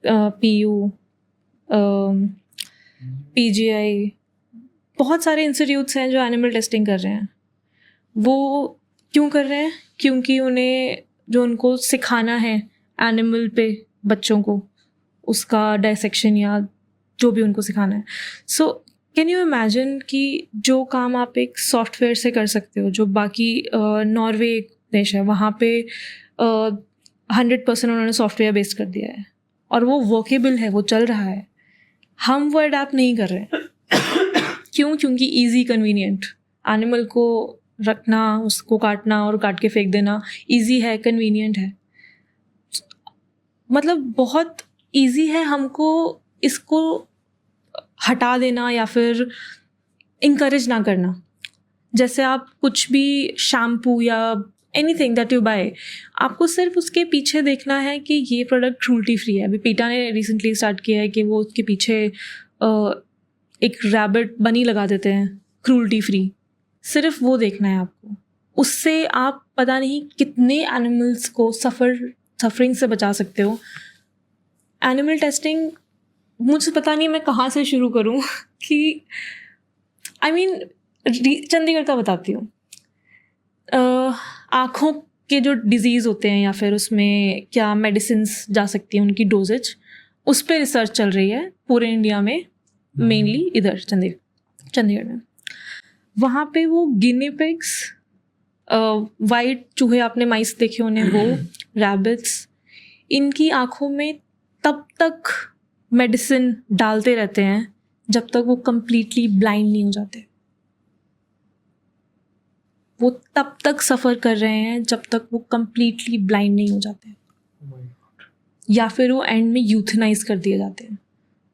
PU, PGI, बहुत सारे इंस्टीट्यूट्स हैं जो एनिमल टेस्टिंग कर रहे हैं। वो क्यों कर रहे हैं? क्योंकि उन्हें जो उनको सिखाना है एनिमल पे बच्चों को, उसका डायसेक्शन या जो भी उनको सिखाना है। सो कैन यू इमेजिन कि जो काम आप एक सॉफ्टवेयर से कर सकते हो, जो बाकी नॉर्वे एक देश है वहाँ पे 100% उन्होंने सॉफ्टवेयर बेस्ड कर दिया है और वो वर्केबल है, वो चल रहा है। हम वो अडैप्ट नहीं कर रहे हैं। क्यों? क्योंकि ईजी, कन्वीनियंट। एनिमल को रखना, उसको काटना और काट के फेंक देना ईजी है, कन्वीनियंट है, मतलब बहुत ईजी है। हमको इसको हटा देना या फिर इनकरेज ना करना। जैसे आप कुछ भी शैम्पू या एनीथिंग दैट यू बाय, आपको सिर्फ उसके पीछे देखना है कि ये प्रोडक्ट क्रूल्टी फ्री है। अभी पीटा ने रिसेंटली स्टार्ट किया है कि वो उसके पीछे एक रैबिट बनी लगा देते हैं, क्रूल्टी फ्री। सिर्फ वो देखना है आपको। उससे आप पता नहीं कितने एनिमल्स को सफरिंग से बचा सकते हो। एनिमल टेस्टिंग, मुझे पता नहीं मैं कहाँ से शुरू करूँ कि आई मीन चंडीगढ़ का बताती हूँ। आँखों के जो डिजीज़ होते हैं या फिर उसमें क्या मेडिसिन्स जा सकती हैं, उनकी डोजेज, उस पर रिसर्च चल रही है पूरे इंडिया में, मेनली इधर चंडीगढ़ में। वहाँ पे वो गिनी पिग्स, वाइट चूहे, आपने माइस देखे होने, वो रैबिट्स, इनकी आँखों में तब तक मेडिसिन डालते रहते हैं जब तक वो कम्प्लीटली ब्लाइंड नहीं हो जाते। वो तब तक सफ़र कर रहे हैं जब तक वो कम्प्लीटली ब्लाइंड नहीं हो जाते, या फिर वो एंड में यूथनाइज कर दिए जाते हैं।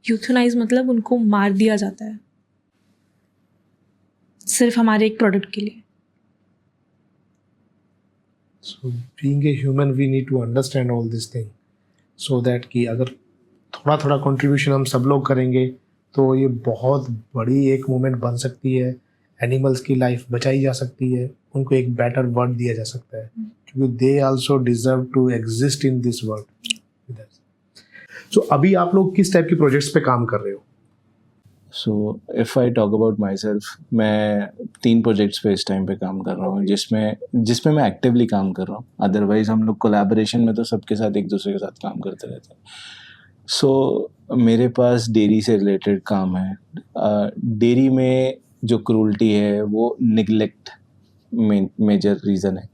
यूथनाइज मतलब उनको मार दिया जाता है सिर्फ हमारे एक प्रोडक्ट के लिए। So being a human we need to understand all this thing so that कि अगर थोड़ा थोड़ा कंट्रीब्यूशन हम सब लोग करेंगे तो ये बहुत बड़ी एक मूवमेंट बन सकती है। एनिमल्स की लाइफ बचाई जा सकती है, उनको एक बेटर वर्ल्ड दिया जा सकता है, क्योंकि they also deserve to exist in this world. So अभी आप लोग किस टाइप के प्रोजेक्ट्स पे काम कर रहे हो? So if I talk about my self, मैं 3 प्रोजेक्ट्स पे इस टाइम पे काम कर रहा हूँ जिसमें मैं एक्टिवली काम कर रहा हूँ। अदरवाइज हम लोग कोलैबोरेशन में तो सबके साथ एक दूसरे के साथ काम करते रहते हैं। सो मेरे पास डेयरी से रिलेटेड काम है। डेयरी में जो क्रूल्टी है वो निगलेक्ट मेजर रीज़न है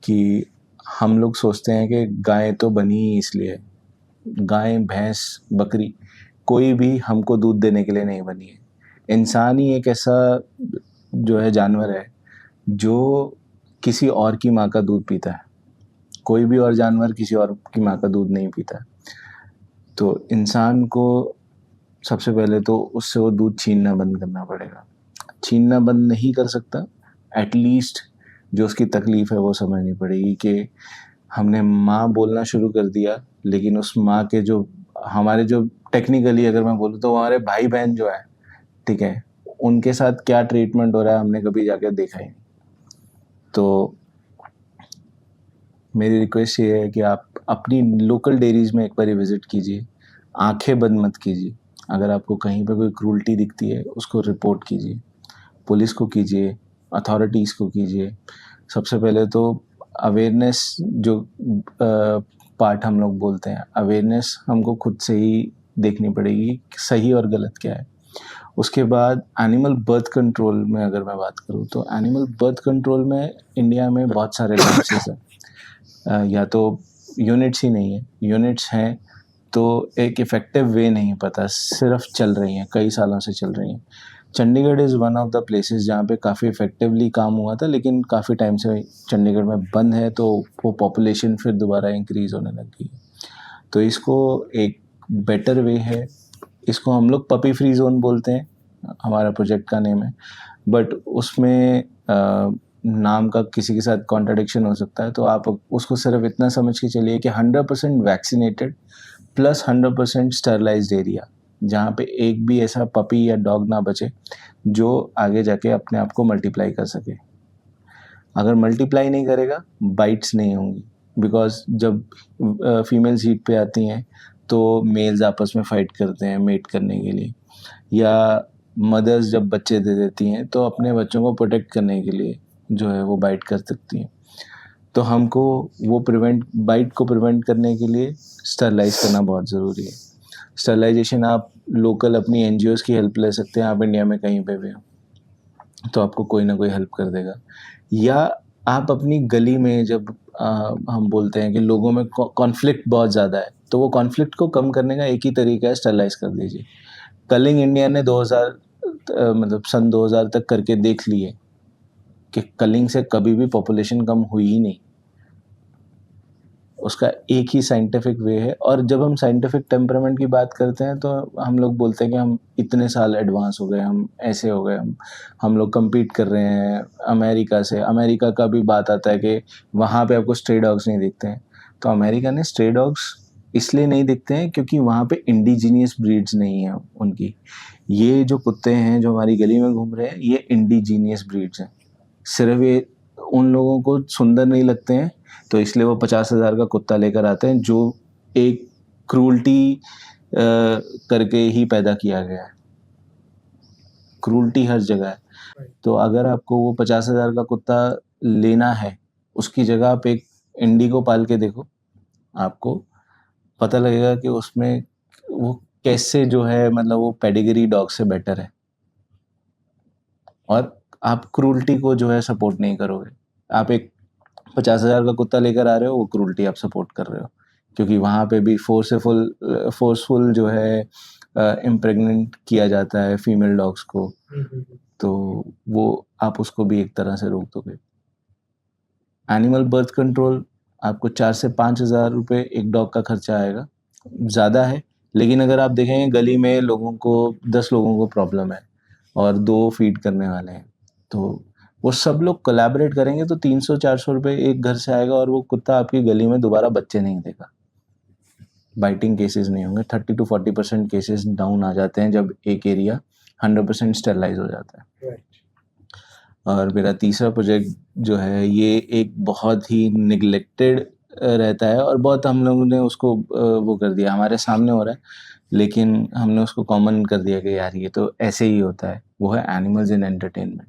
कि हम लोग सोचते हैं कि गाय तो बनी ही इसलिए है। गाय, भैंस, बकरी कोई भी हमको दूध देने के लिए नहीं बनी है। इंसान ही एक ऐसा जो है जानवर है जो किसी और की माँ का दूध पीता है। कोई भी और जानवर किसी और की माँ का दूध नहीं पीता। तो इंसान को सबसे पहले तो उससे वो दूध छीनना बंद करना पड़ेगा। छीनना बंद नहीं कर सकता, एटलीस्ट जो उसकी तकलीफ़ है वो समझनी पड़ेगी कि हमने माँ बोलना शुरू कर दिया, लेकिन उस माँ के जो हमारे जो टेक्निकली अगर मैं बोलूँ तो हमारे भाई बहन जो है, ठीक है, उनके साथ क्या ट्रीटमेंट हो रहा है हमने कभी जाकर देखा ही नहीं। तो मेरी रिक्वेस्ट ये है कि आप अपनी लोकल डेयरीज में एक बार विज़िट कीजिए, आंखें बंद मत कीजिए। अगर आपको कहीं पे कोई क्रूल्टी दिखती है उसको रिपोर्ट कीजिए, पुलिस को कीजिए, अथॉरिटीज़ को कीजिए। सबसे पहले तो अवेयरनेस जो पार्ट हम लोग बोलते हैं, अवेयरनेस हमको खुद से ही देखनी पड़ेगी कि सही और गलत क्या है। उसके बाद एनिमल बर्थ कंट्रोल में अगर मैं बात करूँ तो एनिमल बर्थ कंट्रोल में इंडिया में बहुत सारे लैब्स हैं। या तो यूनिट्स ही नहीं है, यूनिट्स हैं तो एक इफ़ेक्टिव वे नहीं पता, सिर्फ चल रही हैं, कई सालों से चल रही हैं। Chandigarh is one of the places जहाँ पे काफ़ी इफ़ेक्टिवली काम हुआ था, लेकिन काफ़ी टाइम से चंडीगढ़ में बंद है, तो वो पॉपुलेशन फिर दोबारा इंक्रीज़ होने लग गई है। तो इसको एक बेटर वे है, इसको हम लोग पपी फ्री जोन बोलते हैं, हमारा प्रोजेक्ट का नेम है, बट उसमें नाम का किसी के साथ कॉन्ट्रडिक्शन हो सकता है। तो आप उसको सिर्फ इतना समझ के चलिए कि 100% वैक्सीनेटेड प्लस 100% स्टरलाइज्ड एरिया, जहाँ पे एक भी ऐसा पपी या डॉग ना बचे जो आगे जाके अपने आप को मल्टीप्लाई कर सके। अगर मल्टीप्लाई नहीं करेगा, बाइट्स नहीं होंगी, बिकॉज जब फीमेल्स हीट पे आती हैं तो मेल्स आपस में फाइट करते हैं मेट करने के लिए, या मदर्स जब बच्चे दे देती हैं तो अपने बच्चों को प्रोटेक्ट करने के लिए जो है वो बाइट कर सकती हैं। तो हमको वो बाइट को प्रिवेंट करने के लिए स्टरलाइज करना बहुत ज़रूरी है। स्टरलाइजेशन आप लोकल अपनी एनजीओज़ की हेल्प ले सकते हैं, आप इंडिया में कहीं पे भी हो तो आपको कोई ना कोई हेल्प कर देगा। या आप अपनी गली में जब हम बोलते हैं कि लोगों में कॉन्फ्लिक्ट बहुत ज़्यादा है, तो वो कॉन्फ्लिक्ट को कम करने का एक ही तरीका है, स्टरलाइज कर दीजिए। कलिंग इंडिया ने 2000 मतलब सन 2000 तक करके देख लिए कि कलिंग से कभी भी पॉपुलेशन कम हुई ही नहीं। उसका एक ही साइंटिफिक वे है। और जब हम साइंटिफिक टेम्परामेंट की बात करते हैं तो हम लोग बोलते हैं कि हम इतने साल एडवांस हो गए, हम ऐसे हो गए, हम लोग compete कर रहे हैं अमेरिका से। अमेरिका का भी बात आता है कि वहाँ पे आपको स्ट्रे डॉग्स नहीं दिखते हैं। तो अमेरिका ने स्ट्रे डॉग्स इसलिए नहीं दिखते हैं क्योंकि वहाँ पे इंडिजीनियस ब्रीड्स नहीं हैं उनकी। ये जो कुत्ते हैं जो हमारी गली में घूम रहे हैं, ये इंडिजीनियस ब्रीड्स हैं। सिर्फ ये उन लोगों को सुंदर नहीं लगते हैं तो इसलिए वो 50,000 का कुत्ता लेकर आते हैं जो एक क्रूल्टी करके ही पैदा किया गया है। क्रूल्टी हर जगह है। तो अगर आपको वो 50,000 का कुत्ता लेना है, उसकी जगह आप एक इंडिगो पाल के देखो, आपको पता लगेगा कि उसमें वो कैसे जो है मतलब वो पेडिग्री डॉग से बेटर है। और आप क्रूल्टी को जो है सपोर्ट नहीं करोगे। आप एक 50,000 का कुत्ता लेकर आ रहे हो, वो क्रूल्टी आप सपोर्ट कर रहे हो, क्योंकि वहाँ पे भी फोर्सफुल जो है इम्प्रेग्नेंट किया जाता है फीमेल डॉग्स को, तो वो आप उसको भी एक तरह से रोक दोगे। एनिमल बर्थ कंट्रोल आपको 4 से 5,000 रुपये एक डॉग का खर्चा आएगा, ज़्यादा है, लेकिन अगर आप देखेंगे गली में लोगों को 10 लोगों को प्रॉब्लम है और 2 फीड करने वाले हैं, तो वो सब लोग कोलैबोरेट करेंगे तो 300-400 रुपये एक घर से आएगा और वो कुत्ता आपकी गली में दोबारा बच्चे नहीं देगा। बाइटिंग केसेस नहीं होंगे। 30 to 40% केसेस डाउन आ जाते हैं जब एक एरिया 100% स्टेरलाइज हो जाता है। और मेरा तीसरा प्रोजेक्ट जो है ये एक बहुत ही निगलेक्टेड रहता है और बहुत हम लोगों ने उसको वो कर दिया, हमारे सामने हो रहा है लेकिन हमने उसको कॉमन कर दिया कि यार ये तो ऐसे ही होता है। वो है एनिमल्स इन एंटरटेनमेंट।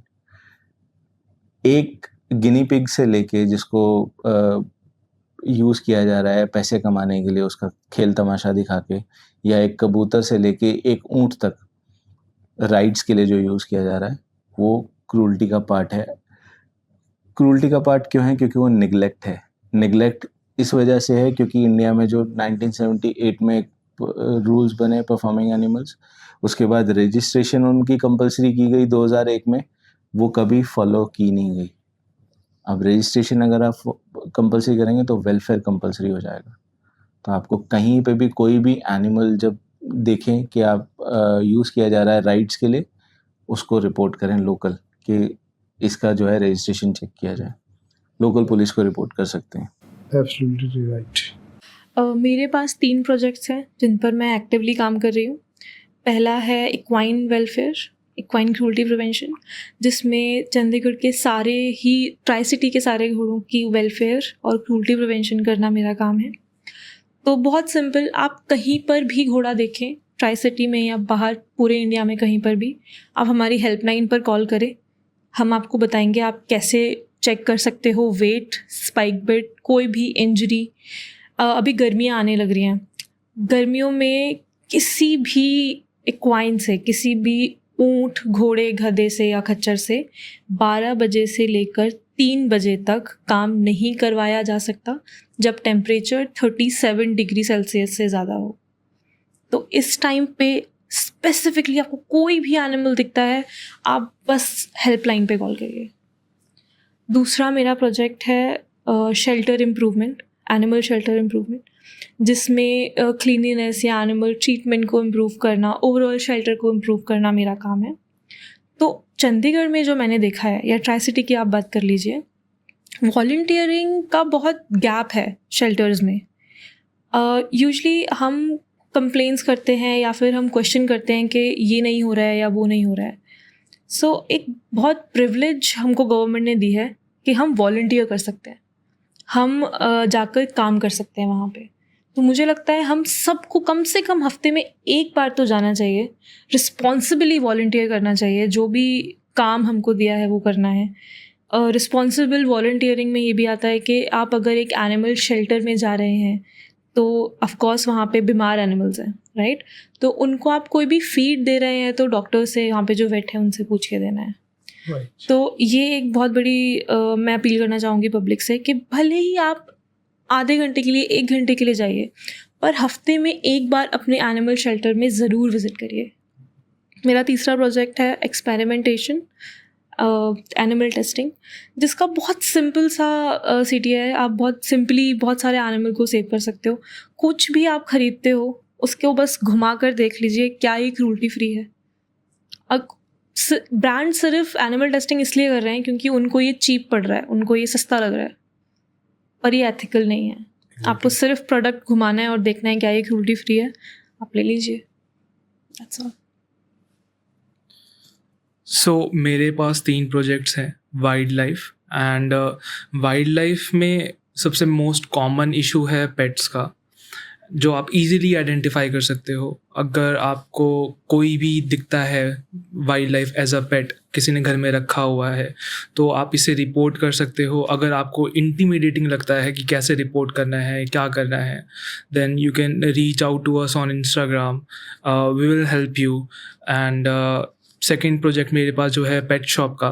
एक गिनी पिग से लेके जिसको यूज़ किया जा रहा है पैसे कमाने के लिए, उसका खेल तमाशा दिखा के, या एक कबूतर से लेके एक ऊँट तक राइड्स के लिए जो यूज़ किया जा रहा है, वो क्रूल्टी का पार्ट है। क्रूल्टी का पार्ट क्यों है? क्योंकि वो निगलेक्ट है। निगलेक्ट इस वजह से है क्योंकि इंडिया में जो 1978 में रूल्स बने परफॉर्मिंग एनिमल्स, उसके बाद रजिस्ट्रेशन उनकी कंपलसरी की गई 2001 में, वो कभी फॉलो की नहीं गई। अब रजिस्ट्रेशन अगर आप कंपलसरी करेंगे तो वेलफेयर कंपलसरी हो जाएगा। तो आपको कहीं पे भी कोई भी एनिमल जब देखें कि आप यूज़ किया जा रहा है राइड्स के लिए, उसको रिपोर्ट करें लोकल, कि इसका जो है रजिस्ट्रेशन चेक किया जाए। लोकल पुलिस को रिपोर्ट कर सकते हैं। Absolutely right. मेरे पास 3 प्रोजेक्ट्स हैं जिन पर मैं एक्टिवली काम कर रही हूँ। पहला है equine welfare, equine cruelty prevention, जिसमें चंडीगढ़ के सारे ही ट्राई सिटी के सारे घोड़ों की वेलफेयर और क्रूल्टी प्रिवेंशन करना मेरा काम है। तो बहुत सिंपल, आप कहीं पर भी घोड़ा देखें, ट्राई सिटी में या बाहर पूरे इंडिया में कहीं पर भी, आप हमारी हेल्पलाइन पर कॉल करें। हम आपको बताएंगे आप कैसे चेक कर सकते हो वेट, स्पाइक बिट, कोई भी इंजरी। अभी गर्मियाँ आने लग रही हैं, गर्मियों में किसी भी इक्वाइन से, किसी भी ऊँट, घोड़े, गधे से या खच्चर से 12 बजे से लेकर 3 बजे तक काम नहीं करवाया जा सकता जब टेम्परेचर 37 डिग्री सेल्सियस से ज़्यादा हो। तो इस टाइम पे स्पेसिफिकली आपको कोई भी एनिमल दिखता है, आप बस हेल्पलाइन पे कॉल करिए। दूसरा मेरा प्रोजेक्ट है shelter improvement, animal shelter improvement, जिसमें क्लीनिनेस या एनिमल ट्रीटमेंट को इम्प्रूव करना, ओवरऑल शेल्टर को इम्प्रूव करना मेरा काम है। तो चंडीगढ़ में जो मैंने देखा है, या ट्राई सिटी की आप बात कर लीजिए, वॉलंटियरिंग का बहुत गैप है शेल्टर्स में। यूजली हम कंप्लेंट्स करते हैं या फिर हम क्वेश्चन करते हैं कि ये नहीं हो रहा है या वो नहीं हो रहा है। सो एक बहुत प्रिविलेज हमको गवर्नमेंट ने दी है कि हम वॉलंटियर कर सकते हैं, हम जाकर काम कर सकते हैं वहाँ पे। तो मुझे लगता है हम सबको कम से कम हफ्ते में एक बार तो जाना चाहिए, रिस्पॉन्सिबली वॉलंटियर करना चाहिए। जो भी काम हमको दिया है वो करना है। रिस्पॉन्सिबल वॉलंटियरिंग में ये भी आता है कि आप अगर एक एनिमल शेल्टर में जा रहे हैं तो ऑफ कोर्स वहाँ पे बीमार एनिमल्स हैं, राइट? तो उनको आप कोई भी फीड दे रहे हैं तो डॉक्टर से, वहाँ पे जो वेट है उनसे पूछ के देना है। Right. तो ये एक बहुत बड़ी मैं अपील करना चाहूँगी पब्लिक से कि भले ही आप आधे घंटे के लिए, 1 घंटे के लिए जाइए, पर हफ्ते में एक बार अपने एनिमल शेल्टर में ज़रूर विज़िट करिए। मेरा तीसरा प्रोजेक्ट है एक्सपेरिमेंटेशन, एनिमल टेस्टिंग, जिसका बहुत सिंपल सा सिटी है। आप बहुत सिंपली बहुत सारे एनिमल को सेव कर सकते हो। कुछ भी आप ख़रीदते हो उसको बस घुमा कर देख लीजिए क्या ये क्रूल्टी फ्री है। ब्रांड सिर्फ एनिमल टेस्टिंग इसलिए कर रहे हैं क्योंकि उनको ये चीप पड़ रहा है, उनको ये सस्ता लग रहा है, पर ये एथिकल नहीं है। आपको सिर्फ प्रोडक्ट घुमाना है और देखना है क्या ये क्रूल्टी फ्री है, आप ले लीजिए। That's all. सो मेरे पास 3 प्रोजेक्ट्स हैं wild life, and wild life में सबसे मोस्ट कॉमन इशू है पेट्स का, जो आप इजीली आइडेंटिफाई कर सकते हो। अगर आपको कोई भी दिखता है वाइल्ड लाइफ एज अ पेट, किसी ने घर में रखा हुआ है, तो आप इसे रिपोर्ट कर सकते हो। अगर आपको इंटिमिडेटिंग लगता है कि कैसे रिपोर्ट करना है, क्या करना है, then you can reach out to us on Instagram, we will help you. And second project मेरे पास जो है पेट शॉप का,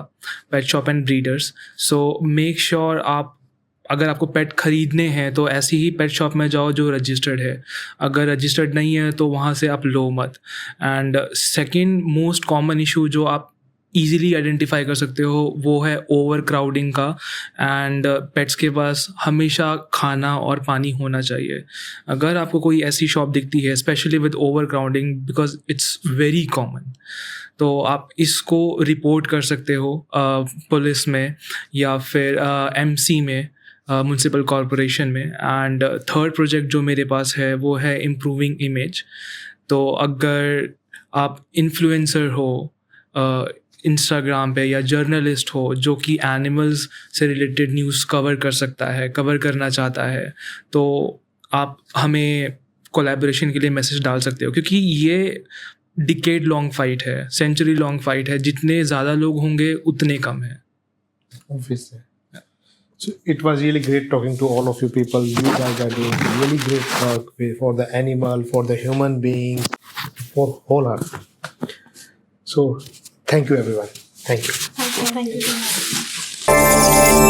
pet shop and breeders. So make sure आप, अगर आपको पेट ख़रीदने हैं तो ऐसी ही पेट शॉप में जाओ जो रजिस्टर्ड है। अगर रजिस्टर्ड नहीं है तो वहाँ से आप लो मत। And second most common issue जो आप इजीली आइडेंटिफाई कर सकते हो वो है ओवर क्राउडिंग का। एंड पेट्स के पास हमेशा खाना और पानी होना चाहिए। अगर आपको कोई ऐसी शॉप दिखती है specially with over crowding, because it's very common, तो आप इसको रिपोर्ट कर सकते हो पुलिस में या फिर एमसी में, म्यूनसिपल कॉरपोरेशन में। एंड थर्ड प्रोजेक्ट जो मेरे पास है वो है इम्प्रूविंग इमेज। तो अगर आप इन्फ्लुएंसर हो इंस्टाग्राम पे या जर्नलिस्ट हो जो कि एनिमल्स से रिलेटेड न्यूज़ कवर कर सकता है, कवर करना चाहता है, तो आप हमें कोलैबोरेशन के लिए मैसेज डाल सकते हो, क्योंकि ये डिकेड लॉन्ग फाइट है, सेंचुरी लॉन्ग फाइट है। जितने ज़्यादा लोग होंगे उतने कम है। Obviously. So it was really great talking to all of you people. You guys are doing really great work for the animal, for the human being, for whole earth. So thank you everyone. Thank you. Thank you so much.